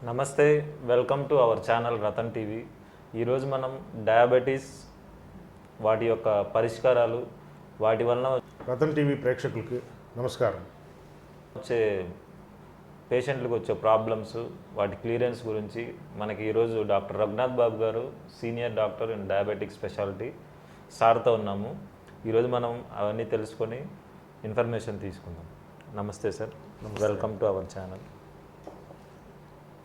నమస్తే, welcome to our channel Ratan TV. ఈరోజు మనం డయాబెటీస్, వాటి యొక్క పరిష్కారాలు, వాటి వలన రతన్ టీవీ ప్రేక్షకులకి నమస్కారం. వచ్చే పేషెంట్లకు వచ్చే ప్రాబ్లమ్స్, వాటి క్లియరెన్స్ గురించి మనకి ఈరోజు డాక్టర్ రఘునాథ్ బాబు గారు, senior doctor in diabetic speciality సార్తో ఉన్నాము. ఈరోజు మనం అవన్నీ తెలుసుకొని ఇన్ఫర్మేషన్ తీసుకుందాం. నమస్తే sir, welcome to our channel.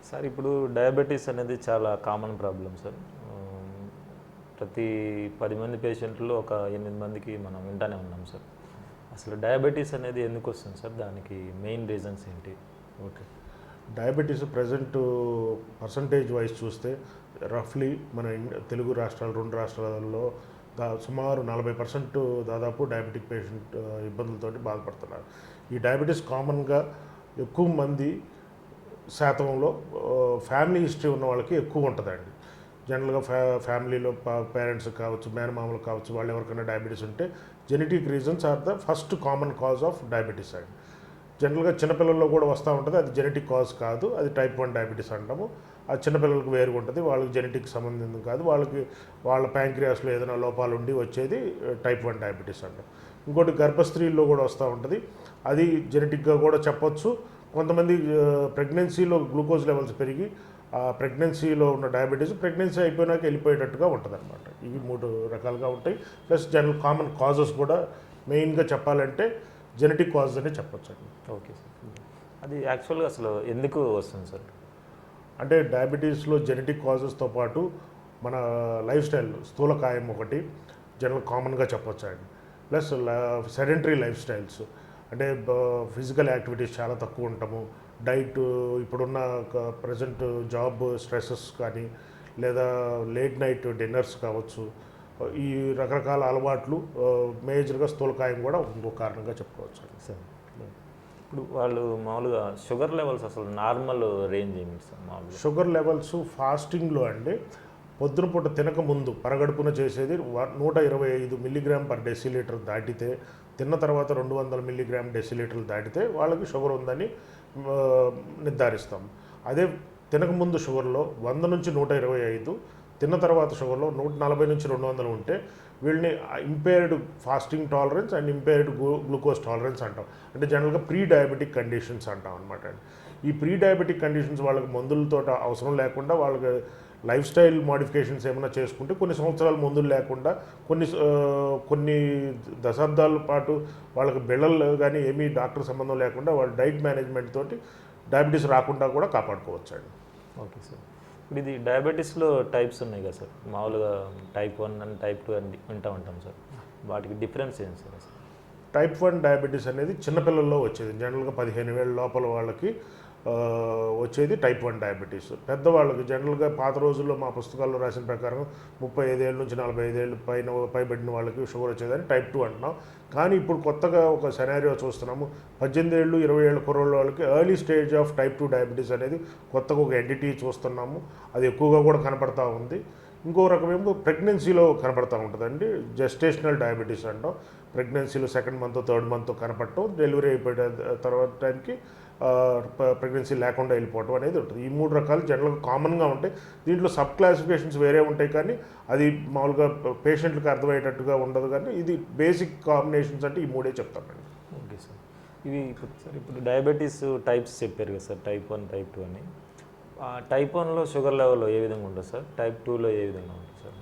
Sir, ఇప్పుడు డయాబెటీస్ అనేది చాలా కామన్ ప్రాబ్లం సార్. ప్రతి 10 మంది పేషెంట్లు ఒక 8 మందికి మనం వింటానే ఉన్నాం సార్. అసలు డయాబెటీస్ అనేది ఎందుకు వస్తుంది సార్? దానికి మెయిన్ రీజన్స్ ఏంటి? Okay, diabetes present percentage wise చూస్తే రఫ్లీ మన తెలుగు రాష్ట్రాలు, 2 రాష్ట్రాలలో సుమారు 40% దాదాపు డయాబెటిక్ పేషెంట్ ఇబ్బందులతో బాధపడుతున్నారు. ఈ డయాబెటీస్ కామన్గా ఎక్కువ మంది శాతంలో ఫ్యామిలీ హిస్టరీ ఉన్న వాళ్ళకి ఎక్కువ ఉంటుందండి. జనరల్గా ఫ్యామిలీలో పేరెంట్స్ కావచ్చు, మేనమామలు కావచ్చు, వాళ్ళు ఎవరికైనా డయాబెటీస్ ఉంటే genetic reasons are the first common cause of diabetes అండి. జనరల్గా చిన్నపిల్లల్లో కూడా వస్తూ ఉంటుంది. అది జెనెటిక్ కాజ్ కాదు, అది టైప్ 1 డయాబెటీస్ అంటాము. ఆ చిన్నపిల్లలకు వేరుగా ఉంటుంది, వాళ్ళకి జెనెటిక్ సంబంధించి కాదు, వాళ్ళ ప్యాంక్రియాస్లో ఏదైనా లోపాలు ఉండి వచ్చేది టైప్ 1 డయాబెటీస్ అంటాం. ఇంకోటి గర్భస్త్రీల్లో కూడా వస్తూ ఉంటుంది, అది జెనెటిక్గా కూడా చెప్పొచ్చు. కొంతమంది ప్రెగ్నెన్సీలో గ్లూకోజ్ లెవెల్స్ పెరిగి ప్రెగ్నెన్సీలో ఉన్న డయాబెటీస్ ప్రెగ్నెన్సీ అయిపోయినాక వెళ్ళిపోయేటట్టుగా ఉంటుంది అనమాట. ఇవి 3 రకాలుగా ఉంటాయి. ప్లస్ జనరల్ కామన్ కాజెస్ కూడా మెయిన్గా చెప్పాలంటే జెనెటిక్ కాజ్ అనే చెప్పొచ్చు అండి. ఓకే సార్, అది యాక్చువల్గా అసలు ఎందుకు వస్తుంది సార్? అంటే డయాబెటీస్లో జెనెటిక్ కాజెస్తో పాటు మన లైఫ్ స్టైల్, స్థూలకాయం ఒకటి జనరల్ కామన్గా చెప్పొచ్చు అండి. ప్లస్ సెడెంటరీ లైఫ్ స్టైల్స్, అంటే ఫిజికల్ యాక్టివిటీస్ చాలా తక్కువ ఉంటాము. డైట్, ఇప్పుడున్న ప్రజెంట్ జాబ్ స్ట్రెసెస్ కానీ, లేదా లేట్ నైట్ డిన్నర్స్ కావచ్చు, ఈ రకరకాల అలవాట్లు మేజర్గా స్థూలకాయం కూడా ఇంకో కారణంగా చెప్పుకోవచ్చు అండి. సార్, ఇప్పుడు వాళ్ళు మామూలుగా షుగర్ లెవెల్స్ అసలు నార్మల్ రేంజ్ ఏమిటి సార్? మామూలుగా షుగర్ లెవెల్స్ ఫాస్టింగ్లో అండి పొద్దున పూట తినక ముందు పరగడుపున చేసేది 125 మిల్లీగ్రామ్ పర్ డెసిలీటర్ దాటితే, తిన్న తర్వాత 200 మిల్లీగ్రామ్ డెసిలీటర్లు దాటితే వాళ్ళకి షుగర్ ఉందని నిర్ధారిస్తాం. అదే తినకముందు షుగర్లో 100 నుంచి 125, తిన్న తర్వాత షుగర్లో 140 నుంచి 200 ఉంటే వీళ్ళని impaired fasting tolerance and impaired glucose tolerance అంటాం. అంటే జనరల్గా ప్రీ డయాబెటిక్ కండిషన్స్ అంటాం అనమాట. ఈ ప్రీ డయాబెటిక్ కండిషన్స్ వాళ్ళకి మందులతో అవసరం లేకుండా, వాళ్ళకి లైఫ్ స్టైల్ మోడిఫికేషన్స్ ఏమైనా చేసుకుంటే కొన్ని సంవత్సరాల మందులు లేకుండా, కొన్ని దశాబ్దాల పాటు వాళ్ళకి బిళ్ళలు కానీ ఏమీ డాక్టర్ సంబంధం లేకుండా వాళ్ళ డైట్ మేనేజ్మెంట్ తోటి డయాబెటీస్ రాకుండా కూడా కాపాడుకోవచ్చు అండి. ఓకే సార్, ఇప్పుడు ఇది డయాబెటీస్లో టైప్స్ ఉన్నాయి కదా సార్? మామూలుగా టైప్ 1 అండ్ టైప్ 2 అని వింటూ ఉంటాం సార్. వాటికి డిఫరెన్స్ ఏంటి సార్ అసలు? టైప్ 1 డయాబెటీస్ అనేది చిన్నపిల్లల్లో వచ్చేది. జనరల్గా 15 ఏళ్ళ లోపల వాళ్ళకి వచ్చేది టైప్ 1 డయాబెటీస్. పెద్దవాళ్ళకి జనరల్గా పాత రోజుల్లో మా పుస్తకాల్లో రాసిన ప్రకారం 35 ఏళ్ళ నుంచి 45 ఏళ్ళు పైబడిన వాళ్ళకి షుగర్ వచ్చేదని టైప్ 2 అంటున్నాం. కానీ ఇప్పుడు కొత్తగా ఒక సెనారియో చూస్తున్నాము, 18 ఏళ్ళు 20 ఏళ్ళ కుర్రోళ్ళ వాళ్ళకి early stage of type 2 diabetes అనేది కొత్తగా ఒక ఎంటిటీ చూస్తున్నాము. అది ఎక్కువగా కూడా కనపడతా ఉంది. ఇంకో రకమేమో ప్రెగ్నెన్సీలో కనపడతా ఉంటుందండి, జెస్టేషనల్ డయాబెటీస్ అంటాం. ప్రెగ్నెన్సీలో 2nd మంత్ 3rd మంత్ కనపడటం, డెలివరీ అయిపోయిన తర్వాత టైంకి ప్రెగ్నెన్సీ లేకుండా వెళ్ళిపోవటం అనేది ఉంటుంది. ఈ 3 రకాలు జనరల్గా కామన్గా ఉంటాయి. దీంట్లో సబ్ క్లాసిఫికేషన్స్ వేరే ఉంటాయి, కానీ అది మామూలుగా పేషెంట్లకు అర్థమయ్యేటట్టుగా ఉండదు. కానీ ఇది బేసిక్ కాంబినేషన్స్ అంటే ఈ 3 చెప్తానండి. ఓకే సార్, ఇవి ఇప్పుడు డయాబెటీస్ టైప్స్ చెప్పారు కదా సార్, టైప్ 1, టైప్ 2 అని. టైప్ 1లో షుగర్ లెవెల్ ఏ విధంగా ఉంటుంది సార్? టైప్ 2లో ఏ విధంగా ఉంటుంది సార్?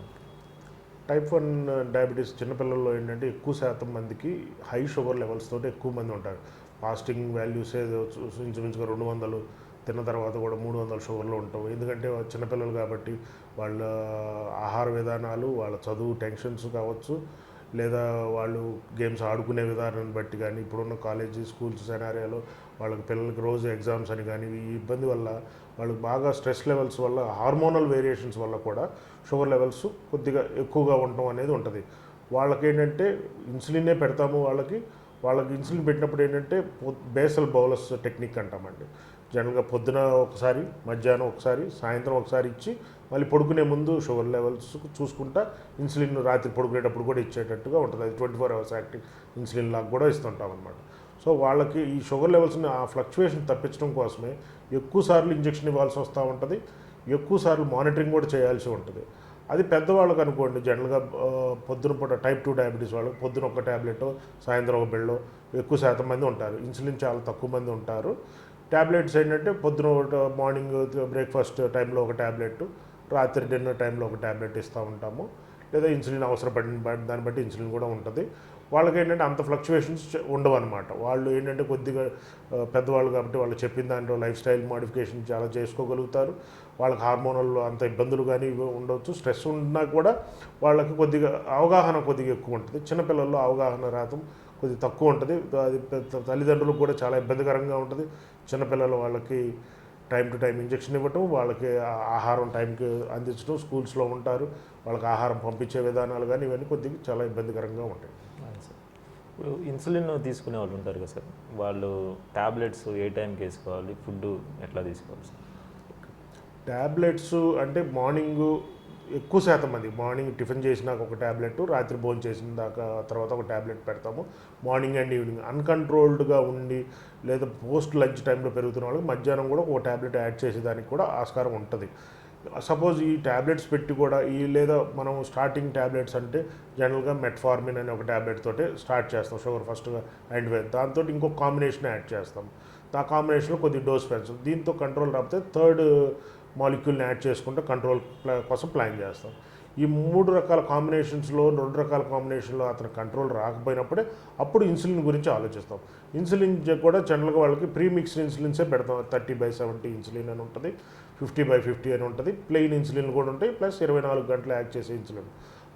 టైప్ 1 డయాబెటీస్ చిన్నపిల్లల్లో ఏంటంటే ఎక్కువ శాతం మందికి హై షుగర్ లెవెల్స్ తోటి ఎక్కువ మంది ఉంటారు. ఫాస్టింగ్ వాల్యూస్ ఇంచుమించుగా 200, తిన్న తర్వాత కూడా 300 షుగర్లో ఉంటాం. ఎందుకంటే చిన్నపిల్లలు కాబట్టి వాళ్ళ ఆహార విధానాలు, వాళ్ళ చదువు టెన్షన్స్ కావచ్చు, లేదా వాళ్ళు గేమ్స్ ఆడుకునే విధానాన్ని బట్టి కానీ, ఇప్పుడున్న కాలేజీ స్కూల్స్ సెనారియాలో వాళ్ళకి పిల్లలకి రోజు ఎగ్జామ్స్ అని కానీ, ఈ ఇబ్బంది వల్ల వాళ్ళకి బాగా స్ట్రెస్ లెవెల్స్ వల్ల, హార్మోనల్ వేరియేషన్స్ వల్ల కూడా షుగర్ లెవెల్స్ కొద్దిగా ఎక్కువగా ఉండటం అనేది ఉంటుంది. వాళ్ళకి ఏంటంటే ఇన్సులిన్నే పెడతాము. వాళ్ళకి ఇన్సులిన్ పెట్టినప్పుడు ఏంటంటే బేసల్ బౌలస్ టెక్నిక్ అంటామండి. జనరల్గా పొద్దున ఒకసారి, మధ్యాహ్నం ఒకసారి, సాయంత్రం ఒకసారి ఇచ్చి మళ్ళీ పడుకునే ముందు షుగర్ లెవెల్స్ చూసుకుంటా ఇన్సులిన్ రాత్రి పడుకునేటప్పుడు కూడా ఇచ్చేటట్టుగా ఉంటుంది. అది 24 hours యాక్టివ్ ఇన్సులిన్ లాగా కూడా ఇస్తుంటాం అనమాట. సో సో వాళ్ళకి ఈ షుగర్ లెవెల్స్ని ఆ ఫ్లక్చువేషన్ తప్పించడం కోసమే ఎక్కువసార్లు ఇంజెక్షన్ ఇవ్వాల్సి వస్తూ ఉంటుంది, ఎక్కువసార్లు మానిటరింగ్ కూడా చేయాల్సి ఉంటుంది. అది పెద్దవాళ్ళకి అనుకోండి, జనరల్గా పొద్దున పూట టైప్ 2 డయాబెటీస్ వాళ్ళకి పొద్దున ఒక ట్యాబ్లెట్, సాయంత్రం ఒక బిళ్ళో ఎక్కువ శాతం మంది ఉంటారు. ఇన్సులిన్ చాలా తక్కువ మంది ఉంటారు. ట్యాబ్లెట్స్ ఏంటంటే పొద్దున మార్నింగ్ బ్రేక్ఫాస్ట్ టైంలో ఒక ట్యాబ్లెట్, రాత్రి డిన్నర్ టైంలో ఒక ట్యాబ్లెట్ ఇస్తూ ఉంటాము. లేదా ఇన్సులిన్ అవసరపడిన దాన్ని బట్టి ఇన్సులిన్ కూడా ఉంటుంది. వాళ్ళకి ఏంటంటే అంత ఫ్లక్చువేషన్స్ ఉండవు అనమాట. వాళ్ళు ఏంటంటే కొద్దిగా పెద్దవాళ్ళు కాబట్టి వాళ్ళు చెప్పిన దాంట్లో లైఫ్ స్టైల్ మోడిఫికేషన్ చాలా చేసుకోగలుగుతారు. వాళ్ళకి హార్మోనల్ అంత ఇబ్బందులు కానీ ఇవి ఉండవచ్చు. స్ట్రెస్ ఉన్నా కూడా వాళ్ళకి కొద్దిగా అవగాహన కొద్దిగా ఎక్కువ ఉంటుంది. చిన్నపిల్లల్లో అవగాహన రాతం కొద్దిగా తక్కువ ఉంటుంది. అది తల్లిదండ్రులకు కూడా చాలా ఇబ్బందికరంగా ఉంటుంది. చిన్నపిల్లలు వాళ్ళకి టైం టు టైం ఇంజెక్షన్ ఇవ్వటం, వాళ్ళకి ఆహారం టైంకి అందించడం, స్కూల్స్లో ఉంటారు, వాళ్ళకి ఆహారం పంపించే విధానాలు కానీ ఇవన్నీ కొద్దిగా చాలా ఇబ్బందికరంగా ఉంటాయి. సార్ ఇప్పుడు ఇన్సులిన్ తీసుకునే వాళ్ళు ఉంటారు కదా సార్, వాళ్ళు ట్యాబ్లెట్స్ ఏ టైంకి వేసుకోవాలి, ఫుడ్ ఎట్లా తీసుకోవాలి సార్? ట్యాబ్లెట్స్ అంటే మార్నింగ్ ఎక్కువ శాతం మంది మార్నింగ్ టిఫిన్ చేసినాక ఒక ట్యాబ్లెట్, రాత్రి భోజనం చేసిన దాకా తర్వాత ఒక ట్యాబ్లెట్ పెడతాము. మార్నింగ్ అండ్ ఈవినింగ్ అన్కంట్రోల్డ్గా ఉండి లేదా పోస్ట్ లంచ్ టైంలో పెరుగుతున్న వాళ్ళకి మధ్యాహ్నం కూడా ఒక ట్యాబ్లెట్ యాడ్ చేసేదానికి కూడా ఆస్కారం ఉంటుంది. సపోజ్ ఈ ట్యాబ్లెట్స్ పెట్టి కూడా లేదా మనం స్టార్టింగ్ ట్యాబ్లెట్స్ అంటే జనరల్గా మెట్ఫార్మిన్ అనే ఒక ట్యాబ్లెట్ తోటి స్టార్ట్ చేస్తాం, షుగర్ ఫస్ట్గా అండ్ దాంతో ఇంకొక కాంబినేషన్ యాడ్ చేస్తాం. ఆ కాంబినేషన్లో కొద్ది డోస్ పెంచుతాం. దీంతో కంట్రోల్ రాకపోతే థర్డ్ మాలిక్యూల్ని యాడ్ చేసుకుంటే కంట్రోల్ కోసం ప్లాన్ చేస్తాం. ఈ 3 రకాల కాంబినేషన్స్లో 2 రకాల కాంబినేషన్లో అతను కంట్రోల్ రాకపోయినప్పుడే అప్పుడు ఇన్సులిన్ గురించి ఆలోచిస్తాం. ఇన్సులిన్ కూడా జనరల్గా వాళ్ళకి ప్రీ మిక్స్డ్ ఇన్సులిన్సే పెడతాం. 30/70 ఇన్సులిన్ అని ఉంటుంది, 50/50 అని ఉంటుంది, ప్లెయిన్ ఇన్సులిన్ కూడా ఉంటాయి, ప్లస్ 24 గంటలు యాక్ట్ చేసే ఇన్సులిన్.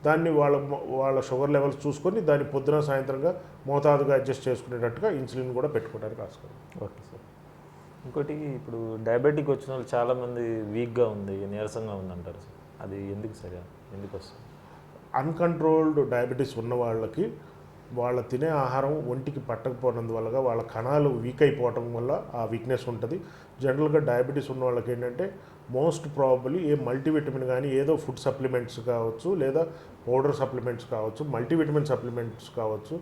దాన్ని వాళ్ళ షుగర్ లెవెల్స్ చూసుకొని దాన్ని పొద్దున సాయంత్రంగా మోతాదుగా అడ్జస్ట్ చేసుకునేటట్టుగా ఇన్సులిన్ కూడా పెట్టుకోవడానికి ఆస్కారం. Okay sir. ఇంకోటి ఇప్పుడు డయాబెటిక్ వచ్చిన వాళ్ళు చాలామంది వీక్గా ఉంది, నీరసంగా ఉందంటారు సార్, అది ఎందుకు సార్, ఎందుకు వస్తుంది? అన్కంట్రోల్డ్ డయాబెటీస్ ఉన్న వాళ్ళకి వాళ్ళ తినే ఆహారం ఒంటికి పట్టకపోవడందువల్ల వాళ్ళ కణాలు వీక్ అయిపోవటం వల్ల ఆ వీక్నెస్ ఉంటుంది. జనరల్గా డయాబెటీస్ ఉన్న వాళ్ళకి ఏంటంటే మోస్ట్ ప్రాబబ్లీ ఏ మల్టీవిటమిన్ కానీ ఏదో ఫుడ్ సప్లిమెంట్స్ కావచ్చు, లేదా పౌడర్ సప్లిమెంట్స్ కావచ్చు, మల్టీవిటమిన్ సప్లిమెంట్స్ కావచ్చు,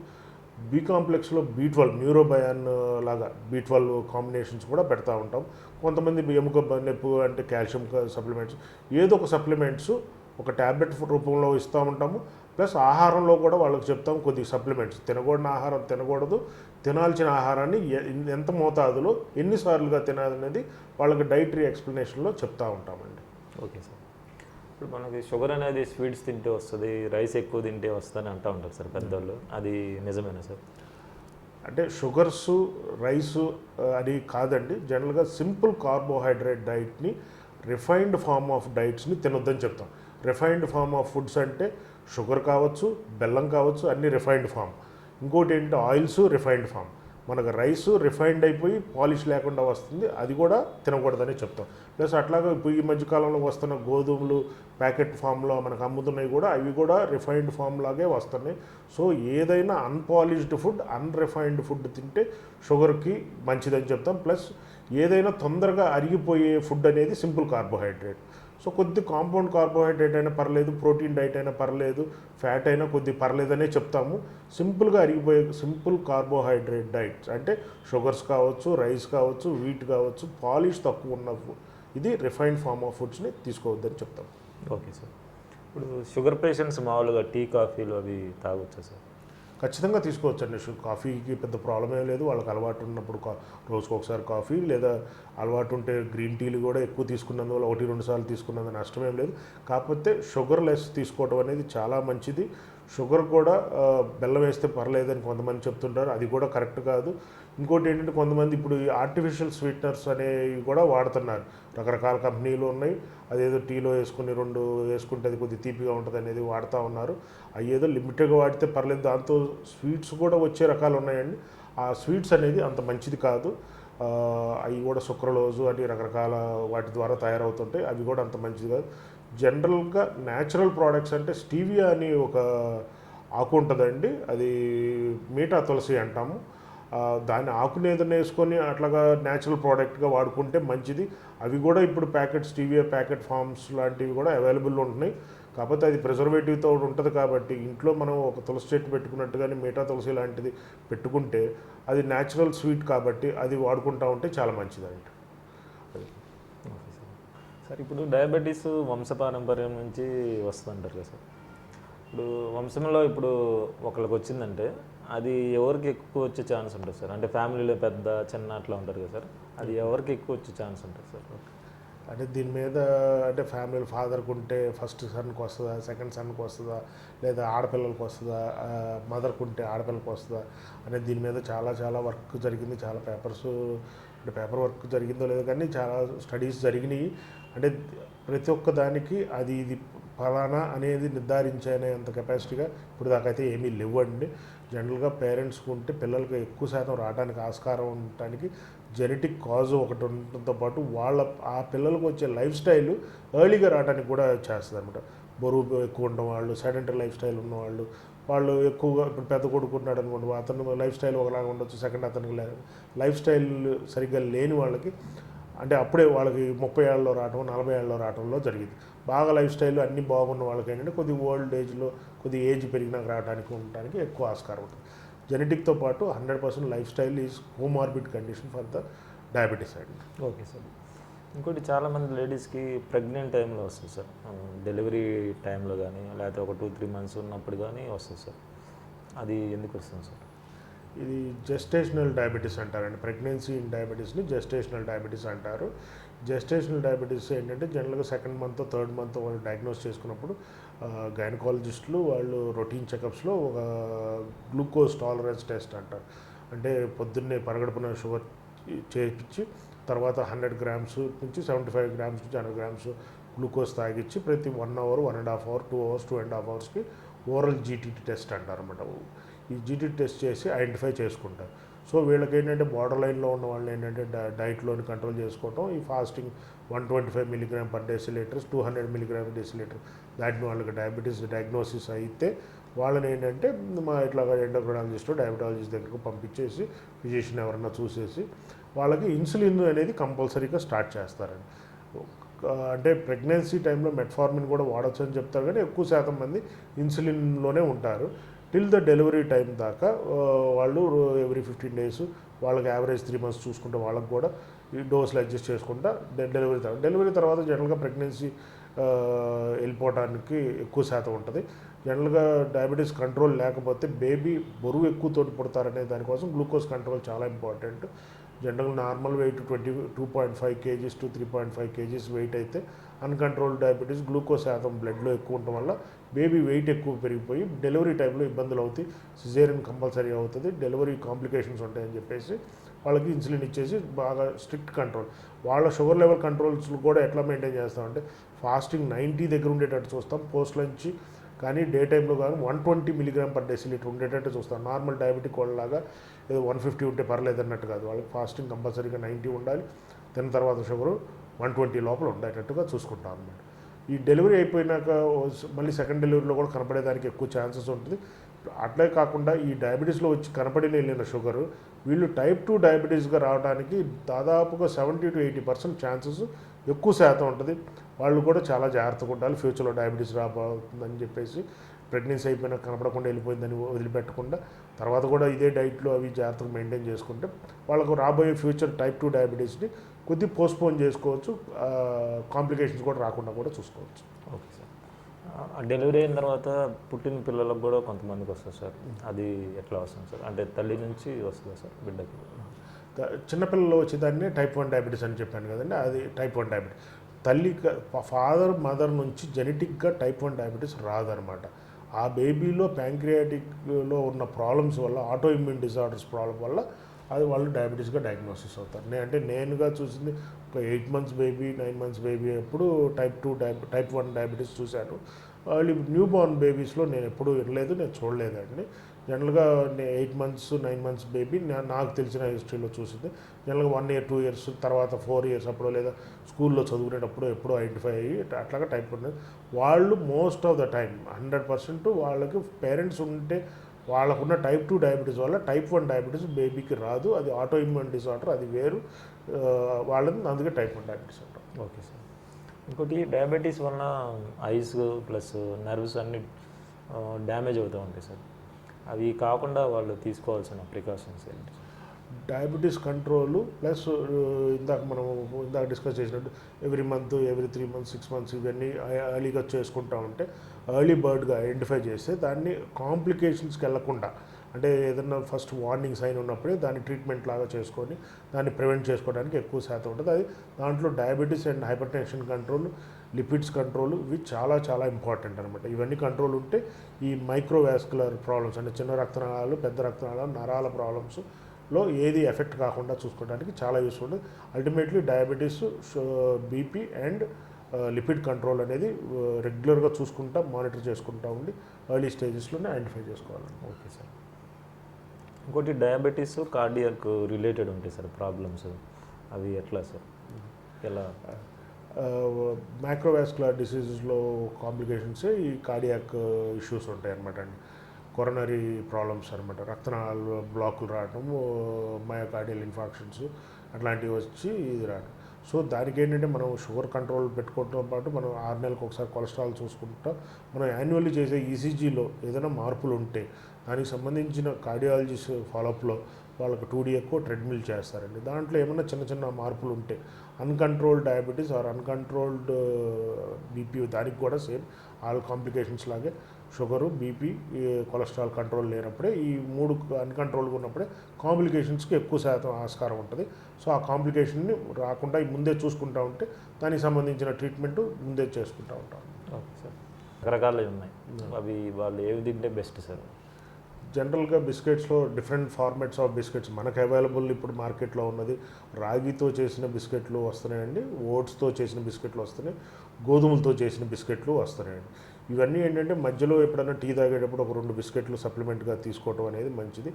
బి కాంప్లెక్స్లో B12 న్యూరోబయాన్ లాగా B12 కాంబినేషన్స్ కూడా పెడతా ఉంటాం. కొంతమంది ఎముక నొప్పి అంటే కాల్షియం సప్లిమెంట్స్, ఏదో ఒక సప్లిమెంట్స్ ఒక ట్యాబ్లెట్ రూపంలో ఇస్తూ ఉంటాము. ప్లస్ ఆహారంలో కూడా వాళ్ళకి చెప్తాం కొద్దిగా సప్లిమెంట్స్, తినకూడని ఆహారం తినకూడదు, తినాల్సిన ఆహారాన్ని ఎంత మోతాదులో ఎన్నిసార్లుగా తినాలనేది వాళ్ళకి డైటరీ ఎక్స్ప్లెనేషన్లో చెప్తూ ఉంటామండి. Okay sir. ఇప్పుడు మనకి షుగర్ అనేది స్వీట్స్ తింటే వస్తుంది, రైస్ ఎక్కువ తింటే వస్తుందని అంటూ ఉంటారు సార్ పెద్దవాళ్ళు, అది నిజమేనా సార్? అంటే షుగర్స్ రైసు అది కాదండి. జనరల్గా సింపుల్ కార్బోహైడ్రేట్ డైట్ని రిఫైన్డ్ ఫార్మ్ ఆఫ్ డైట్స్ని తినొద్దని చెప్తాం. రిఫైన్డ్ ఫార్మ్ ఆఫ్ ఫుడ్స్ అంటే షుగర్ కావచ్చు, బెల్లం కావచ్చు, అన్నీ రిఫైన్డ్ ఫామ్. ఇంకోటి ఏంటంటే ఆయిల్స్ రిఫైన్డ్ ఫామ్. మనకు రైస్ రిఫైన్డ్ అయిపోయి పాలిష్ లేకుండా వస్తుంది, అది కూడా తినకూడదని చెప్తాం. ప్లస్ అట్లాగే ఇప్పుడు ఈ మధ్యకాలంలో వస్తున్న గోధుమలు ప్యాకెట్ ఫామ్లో మనకు అమ్ముతున్నాయి కూడా, అవి కూడా రిఫైన్డ్ ఫామ్ లాగే వస్తున్నాయి. సో ఏదైనా అన్పాలిష్డ్ ఫుడ్, అన్రిఫైన్డ్ ఫుడ్ తింటే షుగర్కి మంచిదని చెప్తాం. ప్లస్ ఏదైనా తొందరగా అరిగిపోయే ఫుడ్ అనేది సింపుల్ కార్బోహైడ్రేట్. సో కొద్ది కాంపౌండ్ కార్బోహైడ్రేట్ అయినా పర్లేదు, ప్రోటీన్ డైట్ అయినా పర్లేదు, ఫ్యాట్ అయినా కొద్ది పర్లేదనే చెప్తాము. సింపుల్గా అరిగిపోయే సింపుల్ కార్బోహైడ్రేట్ డైట్స్ అంటే షుగర్స్ కావచ్చు, రైస్ కావచ్చు, వీట్ కావచ్చు, పాలిష్ తక్కువ ఉన్న ఇది రిఫైన్డ్ ఫార్మ్ ఆఫ్ ఫుడ్స్ని తీసుకోవద్దని చెప్తాం. Okay sir. ఇప్పుడు షుగర్ పేషెంట్స్ మామూలుగా టీ కాఫీలు అవి తాగొచ్చా సార్? ఖచ్చితంగా తీసుకోవచ్చండి. కాఫీకి పెద్ద ప్రాబ్లం ఏం లేదు. వాళ్ళకి అలవాటు ఉన్నప్పుడు రోజుకు ఒకసారి కాఫీ, లేదా అలవాటు ఉంటే గ్రీన్ టీలు కూడా ఎక్కువ తీసుకున్నందువల్ల 1-2 సార్లు తీసుకున్నందుకు నష్టమేం లేదు. కాకపోతే షుగర్ లెస్ తీసుకోవడం అనేది చాలా మంచిది. షుగర్ కూడా బెల్లం వేస్తే పర్లేదని కొంతమంది చెప్తుంటారు, అది కూడా కరెక్ట్ కాదు. ఇంకోటి ఏంటంటే కొంతమంది ఇప్పుడు ఈ ఆర్టిఫిషియల్ స్వీట్నర్స్ అనేవి కూడా వాడుతున్నారు. రకరకాల కంపెనీలు ఉన్నాయి, అదేదో టీలో వేసుకుని 2 వేసుకుంటే అది కొద్దిగా తీపిగా ఉంటుంది అనేది వాడుతూ ఉన్నారు. అవి ఏదో లిమిటెడ్గా వాడితే పర్లేదు. దాంతో స్వీట్స్ కూడా వచ్చే రకాలు ఉన్నాయండి. ఆ స్వీట్స్ అనేది అంత మంచిది కాదు. అవి కూడా సుక్రలోజు అని రకరకాల వాటి ద్వారా తయారవుతుంటాయి, అవి కూడా అంత మంచిది కాదు. జనరల్గా న్యాచురల్ ప్రోడక్ట్స్ అంటే స్టీవియా అని ఒక ఆకు ఉంటుందండి, అది మీఠా తులసి అంటాము. దాన్ని ఆకుని ఏదైనా వేసుకొని అట్లాగా న్యాచురల్ ప్రోడక్ట్గా వాడుకుంటే మంచిది. అవి కూడా ఇప్పుడు స్టీవియా ప్యాకెట్ ఫార్మ్స్ లాంటివి కూడా అవైలబుల్ ఉంటున్నాయి. కాకపోతే అది ప్రిజర్వేటివ్తో ఉంటుంది కాబట్టి ఇంట్లో మనం ఒక తులసి చెట్టు పెట్టుకున్నట్టుగానే మీఠా తులసి లాంటిది పెట్టుకుంటే అది న్యాచురల్ స్వీట్ కాబట్టి అది వాడుకుంటా ఉంటే చాలా మంచిదండి. Okay sir. సార్ ఇప్పుడు డయాబెటీస్ వంశపారంపర్యం నుంచి వస్తుంటారు కదా సార్. ఇప్పుడు వంశంలో ఇప్పుడు ఒకళ్ళకి వచ్చిందంటే అది ఎవరికి ఎక్కువ వచ్చే ఛాన్స్ ఉంటుంది సార్? అంటే ఫ్యామిలీలో పెద్ద చిన్న అట్లా ఉంటారు కదా సార్, అది ఎవరికి ఎక్కువ వచ్చే ఛాన్స్ ఉంటుంది సార్? అంటే దీని మీద అంటే ఫ్యామిలీ ఫాదర్కి ఉంటే ఫస్ట్ సన్కి వస్తుందా, సెకండ్ సన్కి వస్తుందా, లేదా ఆడపిల్లలకు వస్తుందా, మదర్కి ఉంటే ఆడపిల్లకి వస్తుందా అనేది దీని మీద చాలా చాలా వర్క్ జరిగింది. చాలా అంటే పేపర్ వర్క్ జరిగిందో లేదో కానీ చాలా స్టడీస్ జరిగినాయి. అంటే ప్రతి ఒక్క దానికి అది ఇది ఫలానా అనేది నిర్ధారించేంత కెపాసిటీగా ఇప్పుడు దాకా అయితే ఏమీ లేవండి. జనరల్గా పేరెంట్స్కి ఉంటే పిల్లలకి ఎక్కువ శాతం రావడానికి ఆస్కారం ఉండటానికి జెనెటిక్ కాజ్ ఒకటి ఉండటంతో పాటు ఆ పిల్లలకు వచ్చే లైఫ్ స్టైల్ ఎర్లీగా రావడానికి కూడా చేస్తుంది అనమాట. బరువు ఎక్కువ ఉండడం వాళ్ళు, సెడెంటరీ లైఫ్ స్టైల్ ఉన్నవాళ్ళు, వాళ్ళు ఎక్కువగా ఇప్పుడు పెద్ద కొడుకు ఉన్నాడు అనుకోండి, అతను లైఫ్ స్టైల్ ఒకలాగా ఉండొచ్చు, సెకండ్ అతనికి లైఫ్ స్టైల్ సరిగ్గా లేని వాళ్ళకి అంటే అప్పుడే వాళ్ళకి 30 ఏళ్ళలో రావటం 40 ఏళ్ళలో రావడంలో జరిగింది. బాగా లైఫ్ స్టైల్ అన్నీ బాగున్న వాళ్ళకి ఏంటంటే కొద్దిగా ఓల్డ్ ఏజ్లో కొద్దిగా ఏజ్ పెరిగినాక రావడానికి ఉండటానికి ఎక్కువ ఆస్కారం ఉంటుంది. జెనెటిక్తో పాటు 100% life style is comorbid condition for the diabetes అండి. Okay sir. ఇంకోటి చాలామంది లేడీస్కి ప్రెగ్నెంట్ టైంలో వస్తుంది సార్, డెలివరీ టైంలో కానీ లేకపోతే ఒక 2-3 మంత్స్ ఉన్నప్పుడు కానీ వస్తుంది సార్, అది ఎందుకు వస్తుంది సార్? ఇది జెస్టేషనల్ డయాబెటీస్ అంటారండి. ప్రెగ్నెన్సీ ఇన్ డయాబెటీస్ని జెస్టేషనల్ డయాబెటీస్ అంటారు. జెస్టేషనల్ డయాబెటీస్ ఏంటంటే జనరల్గా సెకండ్ మంత్ థర్డ్ మంత్ వాళ్ళు డయాగ్నోస్ చేసుకున్నప్పుడు గైనకాలజిస్టులు వాళ్ళు రొటీన్ చెకప్స్లో ఒక గ్లూకోజ్ టాలరెన్స్ టెస్ట్ అంటారు. అంటే పొద్దున్నే పరగడుపున షుగర్ చేయించి తర్వాత 100 గ్రామ్స్ నుంచి 75 గ్రామ్స్ నుంచి 100 గ్రామ్స్ గ్లూకోజ్ తాగించి ప్రతి 1 అవర్ 1.5 అవర్ 2 అవర్స్ 2.5 అవర్స్కి ఓరల్ జీటీటీ టెస్ట్ అంటారు అన్నమాట. ఈ జీటీటీ టెస్ట్ చేసి ఐడెంటిఫై చేసుకుంటారు. సో వీళ్ళకి ఏంటంటే బార్డర్ లైన్లో ఉన్న వాళ్ళు ఏంటంటే డైట్లోని కంట్రోల్ చేసుకోవటం, ఈ fasting 125 milligram per decilitres 200 milligram decilitre దాటిని వాళ్ళకి డయాబెటీస్ డయాగ్నోసిస్ అయితే వాళ్ళని ఏంటంటే మా ఇట్లాగా ఎండోక్రైనాలజిస్ట్ డయాబెటాలజిస్ట్ దగ్గరకు పంపించేసి ఫిజిషియన్ ఎవరన్నా చూసేసి వాళ్ళకి ఇన్సులిన్ అనేది కంపల్సరీగా స్టార్ట్ చేస్తారండి. అంటే ప్రెగ్నెన్సీ టైంలో మెట్ఫార్మిన్ కూడా వాడచ్చు అని చెప్తారు కానీ ఎక్కువ శాతం మంది ఇన్సులిన్లోనే ఉంటారు. టిల్ ద డెలివరీ టైం దాకా వాళ్ళు ఎవ్రీ 15 days వాళ్ళకి యావరేజ్ 3 months చూసుకుంటే వాళ్ళకి కూడా ఈ డోస్లు అడ్జస్ట్ చేసుకుంటా డెలివరీ తర్వాత జనరల్గా ప్రెగ్నెన్సీ వెళ్ళిపోవడానికి ఎక్కువ శాతం ఉంటుంది. జనరల్గా డయాబెటీస్ కంట్రోల్ లేకపోతే బేబీ బరువు ఎక్కువతో పుడతారనే దానికోసం గ్లూకోజ్ కంట్రోల్ చాలా important. General normal weight 2.5 kgs to 3.5 kgs weight అయితే అన్కంట్రోల్డ్ డయాబెటీస్ గ్లూకోజ్ శాతం బ్లడ్లో ఎక్కువ ఉండటం వల్ల బేబీ వెయిట్ ఎక్కువ పెరిగిపోయి డెలివరీ టైంలో ఇబ్బందులు అవుతాయి, సిజేరియన్ కంపల్సరీ అవుతుంది, డెలివరీ కాంప్లికేషన్స్ ఉంటాయని చెప్పేసి వాళ్ళకి ఇన్సులిన్ ఇచ్చేసి బాగా స్ట్రిక్ట్ కంట్రోల్. వాళ్ళ షుగర్ లెవెల్ కంట్రోల్స్ కూడా ఎట్లా మెయింటైన్ చేస్తామంటే ఫాస్టింగ్ 90 దగ్గర ఉండేటట్టు చూస్తాం, పోస్ట్ లంచ్ కానీ డే టైంలో కానీ 120 మిల్లీగ్రామ్ పర్ డెసిలీటర్ ఉండేటట్టు చూస్తాం. నార్మల్ డయాబెటిక్ వాళ్ళలాగా ఏదో 150 ఉంటే పర్లేదు అన్నట్టు కాదు, వాళ్ళకి ఫాస్టింగ్ కంపల్సరీగా 90 ఉండాలి, తిన్న తర్వాత షుగరు 120 లోపల ఉండేటట్టుగా చూసుకుంటాం అన్నమాట. ఈ డెలివరీ అయిపోయినాక మళ్ళీ సెకండ్ డెలివరీలో కూడా కనపడేదానికి ఎక్కువ ఛాన్సెస్ ఉంటుంది. అట్లే కాకుండా ఈ డయాబెటీస్లో వచ్చి కనపడిన వెళ్ళిన షుగరు వీళ్ళు టైప్ 2 డయాబెటీస్గా రావడానికి దాదాపుగా 70 to 80% ఛాన్సెస్ ఎక్కువ శాతం ఉంటుంది. వాళ్ళు కూడా చాలా జాగ్రత్తగా ఉండాలి, ఫ్యూచర్లో డయాబెటీస్ రాబోతుందని చెప్పేసి ప్రెగ్నెన్సీ అయిపోయినా కనపడకుండా వెళ్ళిపోయిందని వదిలిపెట్టకుండా తర్వాత కూడా ఇదే డైట్లో అవి జాగ్రత్తగా మెయింటైన్ చేసుకుంటే వాళ్ళకు రాబోయే ఫ్యూచర్ టైప్ 2 డయాబెటీస్ని కొద్దిగా పోస్ట్పోన్ చేసుకోవచ్చు, కాంప్లికేషన్స్ కూడా రాకుండా కూడా చూసుకోవచ్చు. Okay sir. డెలివరీ అయిన తర్వాత పుట్టిన పిల్లలకు కూడా కొంతమందికి వస్తుంది సార్, అది ఎట్లా వస్తుంది సార్? అంటే తల్లి నుంచి వస్తుందా సార్ బిడ్డకి? చిన్నపిల్లలు వచ్చేదాన్ని టైప్ 1 డయాబెటీస్ అని చెప్పాను కదండి, అది టైప్ 1 డయాబెటీస్. తల్లి ఫాదర్ మదర్ నుంచి జెనెటిక్గా టైప్ 1 డయాబెటీస్ రాదనమాట. ఆ బేబీలో ప్యాంక్రియాటిక్లో ఉన్న ప్రాబ్లమ్స్ వల్ల ఆటో ఇమ్యూన్ డిజార్డర్స్ ప్రాబ్లం వల్ల అది వాళ్ళు డయాబెటీస్గా డయాగ్నోసిస్ అవుతారు. అంటే నేనుగా చూసింది ఒక 8 months బేబీ 9 months బేబీ ఎప్పుడు టైప్ 1 డయాబెటీస్ చూశాను. వాళ్ళు న్యూ బోర్న్ బేబీస్లో నేను ఎప్పుడూ వినలేదు, నేను చూడలేదండి. జనరల్గా 8 months 9 months బేబీ నాకు తెలిసిన హిస్టరీలో చూసింది. జనరల్గా 1 year 2 years తర్వాత 4 years అప్పుడు లేదా స్కూల్లో చదువుకునేటప్పుడు ఎప్పుడో ఐడెంటిఫై అయ్యి అట్లాగా టైప్ 1 వాళ్ళు మోస్ట్ ఆఫ్ ద టైం 100% వాళ్ళకి పేరెంట్స్ ఉంటే వాళ్ళకున్న టైప్ 2 డయాబెటీస్ వల్ల టైప్ 1 డయాబెటీస్ బేబీకి రాదు, అది ఆటో ఇమ్యూన్ డిసార్డర్, అది వేరు వాళ్ళని, అందుకే టైప్ 1 డయాబెటీస్ అంటాం. Okay sir. ఇంకోటి డయాబెటీస్ వలన ఐస్ ప్లస్ నర్వ్స్ అన్ని డ్యామేజ్ అవుతూ ఉంటాయి సార్. అవి కాకుండా వాళ్ళు తీసుకోవాల్సిన ప్రికాషన్స్ ఏంటి? డయాబెటీస్ కంట్రోల్ ప్లస్ ఇందాక డిస్కస్ చేసినట్టు every month, every 3 months, 6 months ఇవన్నీ ఎర్లీగా చేసుకుంటా ఉంటే, ఎర్లీ బర్డ్గా ఐడెంటిఫై చేస్తే దాన్ని కాంప్లికేషన్స్కి వెళ్లకుండా, అంటే ఏదన్నా ఫస్ట్ వార్నింగ్ సైన్ ఉన్నప్పుడే దాన్ని ట్రీట్మెంట్ లాగా చేసుకొని దాన్ని ప్రివెంట్ చేసుకోవడానికి ఎక్కువ శాతం ఉంటుంది. అది దాంట్లో diabetes and hyper tension control, lipids control ఇవి చాలా చాలా ఇంపార్టెంట్ అనమాట. ఇవన్నీ కంట్రోల్ ఉంటే ఈ మైక్రోవాస్కులర్ ప్రాబ్లమ్స్ అంటే చిన్న రక్తనాళాలు, పెద్ద రక్తనాళాలు, నరాల ప్రాబ్లమ్స్లో ఏది ఎఫెక్ట్ కాకుండా చూసుకోవడానికి చాలా యూస్ఫుల్ ఉంటుంది. Ultimately diabetes, BP and lipid control అనేది రెగ్యులర్గా చూసుకుంటా, మానిటర్ చేసుకుంటా ఉండి ఎర్లీ స్టేజెస్లోనే ఐడెంటిఫై చేసుకోవాలి. Okay sir. ఇంకోటి డయాబెటీస్ కార్డియాక్ రిలేటెడ్ ఉంటాయి సార్ ప్రాబ్లమ్స్, అవి ఎట్లా సార్? ఎలా? మైక్రోవాస్కులర్ డిసీజెస్లో కాంప్లికేషన్స్ ఈ కార్డియాక్ ఇష్యూస్ ఉంటాయి అనమాట అండి. కొరనరీ ప్రాబ్లమ్స్ అనమాట, రక్తనాళాలు బ్లాకులు రావడం, మయోకార్డియల్ ఇన్ఫాక్షన్స్ అట్లాంటివి వచ్చి ఇది రావడం. సో దానికి ఏంటంటే మనం షుగర్ కంట్రోల్ పెట్టుకోవడంతో పాటు మనం 6 నెలలకు ఒకసారి కొలెస్ట్రాల్ చూసుకుంటా, మనం యాన్యువల్లీ చేసే ఈసీజీలో ఏదైనా మార్పులు ఉంటే దానికి సంబంధించిన కార్డియాలజిస్ట్ ఫాలోఅప్లో వాళ్ళకి 2D ఎక్కువ ట్రెడ్మిల్ చేస్తారండి. దాంట్లో ఏమైనా చిన్న చిన్న మార్పులు ఉంటే uncontrolled diabetes or uncontrolled BP, దానికి కూడా సేమ్ ఆల్ కాంప్లికేషన్స్ లాగే షుగరు, బీపీ, కొలెస్ట్రాల్ కంట్రోల్ లేనప్పుడే, ఈ 3 అన్కంట్రోల్గా ఉన్నప్పుడే కాంప్లికేషన్స్కి ఎక్కువ శాతం ఆస్కారం ఉంటుంది. సో ఆ కాంప్లికేషన్ని రాకుండా ముందే చూసుకుంటూ ఉంటే దానికి సంబంధించిన ట్రీట్మెంట్ ముందే చేసుకుంటూ ఉంటాం. Okay sir. రకరకాలు ఉన్నాయి, అవి వాళ్ళు ఏవి తింటే బెస్ట్ సార్? జనరల్గా బిస్కెట్స్లో డిఫరెంట్ ఫార్మాట్స్ ఆఫ్ బిస్కెట్స్ మనకు అవైలబుల్ ఇప్పుడు మార్కెట్లో ఉన్నది. రాగితో చేసిన బిస్కెట్లు వస్తున్నాయండి, ఓట్స్తో చేసిన బిస్కెట్లు వస్తున్నాయి, గోధుమలతో చేసిన బిస్కెట్లు వస్తున్నాయండి. ఇవన్నీ ఏంటంటే మధ్యలో ఎప్పుడైనా టీ తాగేటప్పుడు ఒక 2 బిస్కెట్లు సప్లిమెంట్గా తీసుకోవడం అనేది మంచిది.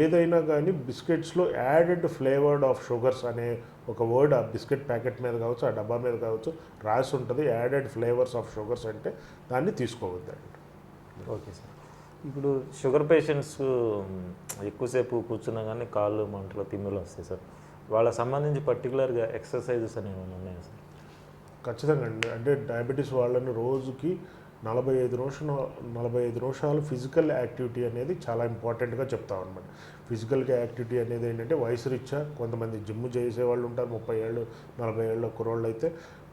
ఏదైనా కానీ బిస్కెట్స్లో యాడెడ్ ఫ్లేవర్డ్ ఆఫ్ షుగర్స్ అనే ఒక వర్డ్ ఆ బిస్కెట్ ప్యాకెట్ మీద కావచ్చు, ఆ డబ్బా మీద కావచ్చు రాసి ఉంటుంది. యాడెడ్ ఫ్లేవర్స్ ఆఫ్ షుగర్స్ అంటే దాన్ని తీసుకోవద్దండి. Okay sir. ఇప్పుడు షుగర్ పేషెంట్స్ ఎక్కువసేపు కూర్చున్నా కానీ కాళ్ళు మంటలు, తిమ్మిలు వస్తాయి సార్. వాళ్ళకి సంబంధించి పర్టికులర్గా ఎక్సర్సైజెస్ అనేవి ఉన్నాయా సార్? ఖచ్చితంగా అండి. అంటే డయాబెటీస్ వాళ్ళని రోజుకి 45 నిమిషాలు ఫిజికల్ యాక్టివిటీ అనేది చాలా ఇంపార్టెంట్గా చెప్తాం అనమాట. ఫిజికల్ యాక్టివిటీ అనేది ఏంటంటే వయసు రీత్యా కొంతమంది జిమ్ చేసే వాళ్ళు ఉంటారు, 30 ఏళ్ళు 40 ఏళ్ళ కుర్రోళ్ళు అయితే,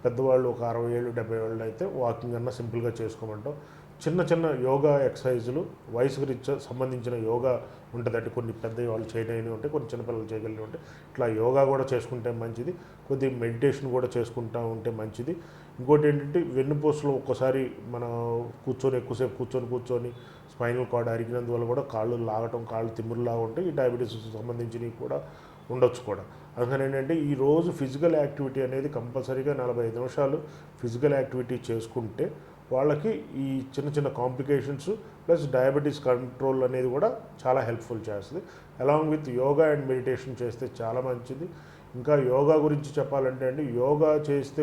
పెద్దవాళ్ళు ఒక 60 ఏళ్ళు 70 ఏళ్ళు అయితే వాకింగ్ అన్నా సింపుల్గా చేసుకోమంటాం. చిన్న చిన్న యోగా ఎక్సర్సైజులు వయసుకు రీత్యా సంబంధించిన యోగా ఉంటుందంటే కొన్ని పెద్ద వాళ్ళు చేయలేని ఉంటాయి, కొన్ని చిన్నపిల్లలు చేయగలిగి ఉంటాయి. ఇట్లా యోగా కూడా చేసుకుంటే మంచిది, కొద్దిగా మెడిటేషన్ కూడా చేసుకుంటూ ఉంటే మంచిది. ఇంకోటి ఏంటంటే వెన్నుపూసలో ఒక్కోసారి మనం ఎక్కువసేపు కూర్చొని స్పైనల్ కార్డ్ అరిగినందువల్ల కూడా కాళ్ళు లాగటం, కాళ్ళు తిమ్మురులాగా ఉంటే ఈ డయాబెటీస్ సంబంధించినవి కూడా ఉండొచ్చు కూడా. అందుకని ఏంటంటే ఈరోజు ఫిజికల్ యాక్టివిటీ అనేది కంపల్సరీగా 45 నిమిషాలు ఫిజికల్ యాక్టివిటీ చేసుకుంటే వాళ్ళకి ఈ చిన్న చిన్న కాంప్లికేషన్స్ ప్లస్ డయాబెటీస్ కంట్రోల్ అనేది కూడా చాలా హెల్ప్ఫుల్ చేస్తుంది. Along with yoga and meditation చేస్తే చాలా మంచిది. ఇంకా యోగా గురించి చెప్పాలంటే అండి, యోగా చేస్తే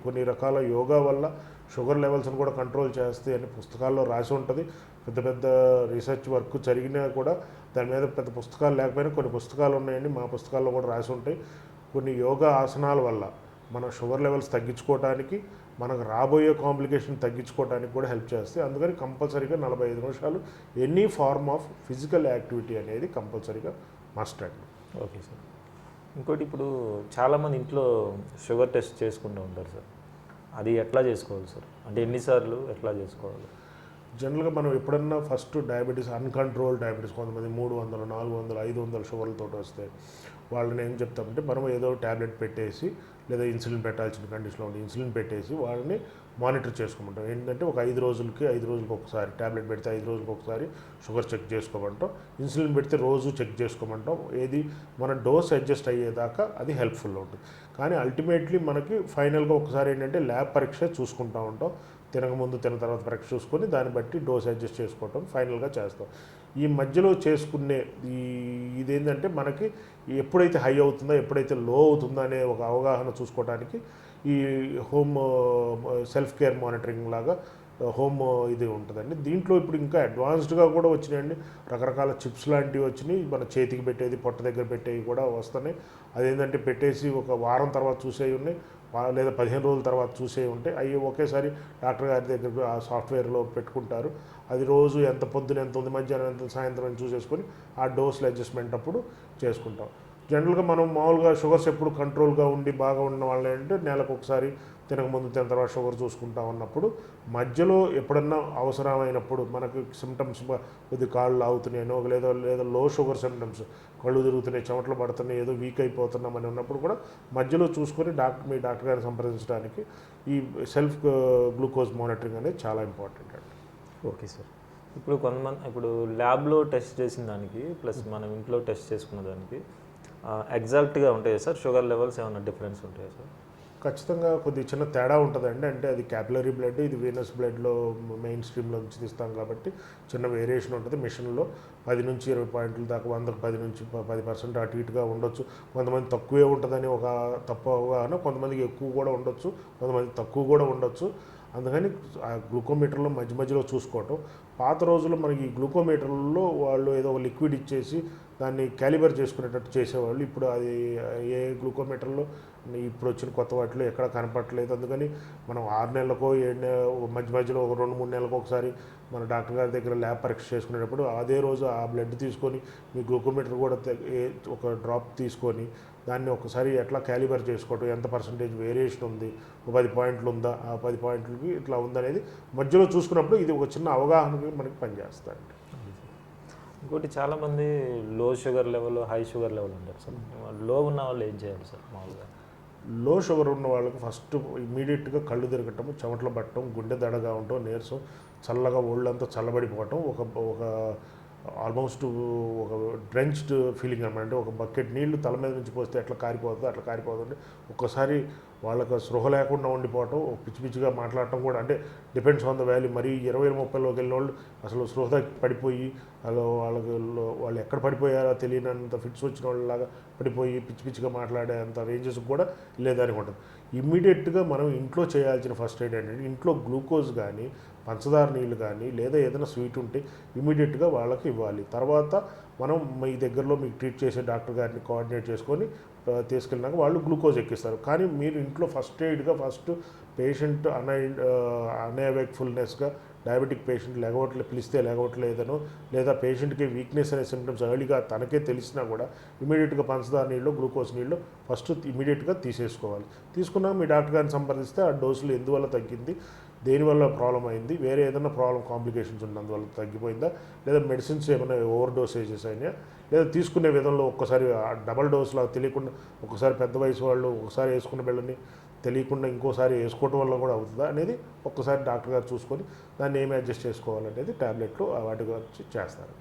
కొన్ని రకాల యోగా వల్ల షుగర్ లెవెల్స్ని కూడా కంట్రోల్ చేస్తాయి అని పుస్తకాల్లో రాసి ఉంటుంది. పెద్ద పెద్ద రీసెర్చ్ వర్క్ జరిగినా కూడా దాని మీద పెద్ద పుస్తకాలు లేకపోయినా కొన్ని పుస్తకాలు ఉన్నాయండి, మా పుస్తకాల్లో కూడా రాసి ఉంటాయి. కొన్ని యోగా ఆసనాల వల్ల మన షుగర్ లెవెల్స్ తగ్గించుకోవడానికి, మనకు రాబోయే కాంప్లికేషన్ తగ్గించుకోవడానికి కూడా హెల్ప్ చేస్తాయి. అందుకని కంపల్సరీగా 45 నిమిషాలు any form of physical activity అనేది కంపల్సరీగా మస్ట్ అండి. Okay sir. ఇంకోటి ఇప్పుడు చాలామంది ఇంట్లో షుగర్ టెస్ట్ చేసుకుంటూ ఉంటారు సార్, అది ఎట్లా చేసుకోవాలి సార్? అంటే ఎన్నిసార్లు ఎట్లా చేసుకోవాలి? జనరల్గా మనం ఎప్పుడన్నా ఫస్ట్ డయాబెటీస్ అన్కంట్రోల్ డయాబెటీస్ కొంతమంది 300, 400, 500 షుగర్లతో వస్తే వాళ్ళని ఏం చెప్తామంటే మనం ఏదో ట్యాబ్లెట్ పెట్టేసి లేదా ఇన్సులిన్ పెట్టాల్సిన కండిషన్లో ఉండి ఇన్సులిన్ పెట్టేసి వాళ్ళని మానిటర్ చేసుకోమంటాం. ఏంటంటే ఒక 5 రోజులకి ఒకసారి ట్యాబ్లెట్ పెడితే 5 రోజులకు ఒకసారి షుగర్ చెక్ చేసుకోమంటాం. ఇన్సులిన్ పెడితే రోజు చెక్ చేసుకోమంటాం. ఏది మన డోస్ అడ్జస్ట్ అయ్యేదాకా అది హెల్ప్ఫుల్ ఉంటుంది. కానీ అల్టిమేట్లీ మనకి ఫైనల్గా ఒకసారి ఏంటంటే ల్యాబ్ పరీక్ష చూసుకుంటూ ఉంటాం. తినకముందు తిన్న తర్వాత పరీక్ష చూసుకొని దాన్ని బట్టి డోస్ అడ్జస్ట్ చేసుకోవటం ఫైనల్గా చేస్తాం. ఈ మధ్యలో చేసుకునే ఇదేంటంటే మనకి ఎప్పుడైతే హై అవుతుందో ఎప్పుడైతే లో అవుతుందో అనే ఒక అవగాహన చూసుకోవడానికి ఈ హోమ్ సెల్ఫ్ కేర్ మానిటరింగ్ లాగా హోమ్ ఇది ఉంటుందండి. దీంట్లో ఇప్పుడు ఇంకా అడ్వాన్స్డ్గా కూడా వచ్చినాయండి, రకరకాల చిప్స్ లాంటివి వచ్చినాయి. మన చేతికి పెట్టేది, పొట్ట దగ్గర పెట్టేవి కూడా వస్తున్నాయి. అదేంటంటే పెట్టేసి ఒక వారం తర్వాత చూసేవి ఉన్నాయి, లేదా 15 రోజుల తర్వాత చూసే ఉంటే అవి ఒకేసారి డాక్టర్ గారి దగ్గర ఆ సాఫ్ట్వేర్లో పెట్టుకుంటారు. అది రోజు ఎంత పొద్దున ఎంత ఉంది, మధ్యాహ్నం ఎంత, సాయంత్రం ఎంత చూసేసుకొని ఆ డోస్ల అడ్జస్ట్మెంట్ అప్పుడు చేసుకుంటాం. జనరల్గా మనం మామూలుగా షుగర్స్ ఎప్పుడు కంట్రోల్గా ఉండి బాగా ఉన్న వాళ్ళు ఏంటంటే నెలకు ఒకసారి తినకముందు తిన తర్వాత షుగర్ చూసుకుంటా ఉన్నప్పుడు మధ్యలో ఎప్పుడన్నా అవసరమైనప్పుడు మనకు సిమ్టమ్స్ కొద్ది కాళ్ళు లాగుతున్నాయనో లేదా లో షుగర్ సిమ్టమ్స్, కళ్ళు తిరుగుతున్నాయి, చెమటలు పడుతున్నాయి, ఏదో వీక్ అయిపోతున్నామని ఉన్నప్పుడు కూడా మధ్యలో చూసుకొని మీ డాక్టర్ గారిని సంప్రదించడానికి ఈ సెల్ఫ్ గ్లూకోజ్ మానిటరింగ్ అనేది చాలా ఇంపార్టెంట్ అండి. Okay sir. ఇప్పుడు ల్యాబ్లో టెస్ట్ చేసిన దానికి ప్లస్ మనం ఇంట్లో టెస్ట్ చేసుకున్న దానికి ఎగ్జాక్ట్గా ఉంటాయా సార్? షుగర్ లెవెల్స్ ఏమైనా డిఫరెన్స్ ఉంటాయా సార్? ఖచ్చితంగా కొద్ది చిన్న తేడా ఉంటుందండి. అంటే అది క్యాపిలరీ బ్లడ్, ఇది వీనస్ బ్లడ్లో మెయిన్ స్ట్రీమ్లో నుంచి తీస్తాం కాబట్టి చిన్న వేరియేషన్ ఉంటుంది. మిషన్లో 10 నుంచి 20 పాయింట్ల దాకా, 100కు 10 నుంచి 10% అటు ఇటుగా ఉండొచ్చు. కొంతమంది తక్కువే ఉంటుందని ఒక తప్పు అవగాహన, కొంతమందికి ఎక్కువ కూడా ఉండొచ్చు, కొంతమంది తక్కువ కూడా ఉండొచ్చు. అందుకని ఆ గ్లూకోమీటర్లో మధ్య మధ్యలో చూసుకోవటం. పాత రోజుల్లో మనకి ఈ గ్లూకోమీటర్లలో వాళ్ళు ఏదో ఒక లిక్విడ్ ఇచ్చేసి దాన్ని క్యాలిబర్ చేసుకునేటట్టు చేసేవాళ్ళు. ఇప్పుడు అది ఏ గ్లూకోమీటర్లో ఇప్పుడు వచ్చిన కొత్త వాటిలో ఎక్కడ కనపడట్లేదు. అందుకని మనం 6 నెలలకో 7 మధ్య మధ్యలో ఒక 2-3 నెలలకు ఒకసారి మన డాక్టర్ గారి దగ్గర ల్యాబ్ పరీక్ష చేసుకునేటప్పుడు అదే రోజు ఆ బ్లడ్ తీసుకొని మీ గ్లూకోమీటర్ కూడా ఒక డ్రాప్ తీసుకొని దాన్ని ఒకసారి ఎట్లా క్యాలిబర్ చేసుకోవటం, ఎంత పర్సంటేజ్ వేరియేషన్ ఉంది, ఒక 10 పాయింట్లు ఉందా, ఆ 10 పాయింట్లకి ఇట్లా ఉందనేది మధ్యలో చూసుకున్నప్పుడు ఇది ఒక చిన్న అవగాహనకి మనకి పనిచేస్తాయండి. ఇంకోటి చాలామంది లో sugar level, high sugar level ఉంటారు సార్. లో ఉన్న వాళ్ళు ఏం చేయాలి సార్ మామూలుగా? లో షుగర్ ఉన్న వాళ్ళకి ఫస్ట్ ఇమీడియట్గా కళ్ళు తిరగటం, చెమటలు పట్టడం, గుండె దడగా ఉండటం, నీరసం, చల్లగా ఒళ్ళంతా చల్లబడిపోవటం, ఒక ఆల్మోస్ట్ ఒక డ్రెంచ్డ్ ఫీలింగ్ అనమాట. అంటే ఒక బకెట్ నీళ్లు తల మీద నుంచి పోస్తే ఎట్లా కారిపోతుందో అట్లా కారిపోతుంది. ఒక్కసారి వాళ్ళకు స్పృహ లేకుండా ఉండిపోవటం, పిచ్చి పిచ్చిగా మాట్లాడటం కూడా. అంటే డిపెండ్స్ ఆన్ ద వాల్యూ. మరి 20-30లోకి వెళ్ళిన వాళ్ళు అసలు స్పృహ పడిపోయి వాళ్ళు ఎక్కడ పడిపోయారో తెలియనంత ఫిట్స్ వచ్చిన వాళ్ళలాగా పడిపోయి పిచ్చి పిచ్చిగా మాట్లాడేంత రేంజెస్ కూడా లేదని ఉంటుంది. ఇమ్మీడియట్గా మనం ఇంట్లో చేయాల్సిన ఫస్ట్ ఎయిడ్ ఏంటంటే ఇంట్లో గ్లూకోజ్ కానీ, పంచదార నీళ్ళు కానీ, లేదా ఏదైనా స్వీట్ ఉంటే ఇమీడియట్గా వాళ్ళకి ఇవ్వాలి. తర్వాత మనం మీ దగ్గరలో మీకు ట్రీట్ చేసే డాక్టర్ గారిని కోఆర్డినేట్ చేసుకొని తీసుకెళ్ళినాక వాళ్ళు గ్లూకోజ్ ఎక్కిస్తారు. కానీ మీరు ఇంట్లో ఫస్ట్ ఎయిడ్గా పేషెంట్ అన్అవేక్ఫుల్నెస్గా డయాబెటిక్ పేషెంట్ పిలిస్తే లేగవట్లేదనో, లేదా పేషెంట్కి వీక్నెస్ అనే సిమ్టమ్స్ ఎర్లీగా తనకే తెలిసినా కూడా ఇమీడియట్గా పంచదార నీళ్ళు, గ్లూకోజ్ నీళ్ళు ఫస్ట్ ఇమీడియట్గా తీసేసుకోవాలి. తీసుకున్నాక మీ డాక్టర్ గారిని సంప్రదిస్తే ఆ డోసులు ఎందువల్ల తగ్గింది, దేనివల్ల ప్రాబ్లం అయింది, వేరే ఏదైనా కాంప్లికేషన్స్ ఉన్నందువల్ల తగ్గిపోయిందా, లేదా మెడిసిన్స్ ఏమైనా ఓవర్ డోసేజెస్ అయినా, లేదా తీసుకునే విధంలో ఒక్కసారి డబల్ డోస్లా తెలియకుండా ఒకసారి పెద్ద వయసు వాళ్ళు ఒకసారి వేసుకున్న బిళ్ళని తెలియకుండా ఇంకోసారి వేసుకోవటం వల్ల కూడా అవుతుందా అనేది ఒక్కసారి డాక్టర్ గారు చూసుకొని దాన్ని ఏమి అడ్జస్ట్ చేసుకోవాలనేది ట్యాబ్లెట్లు వాటి గురించి చేస్తారు.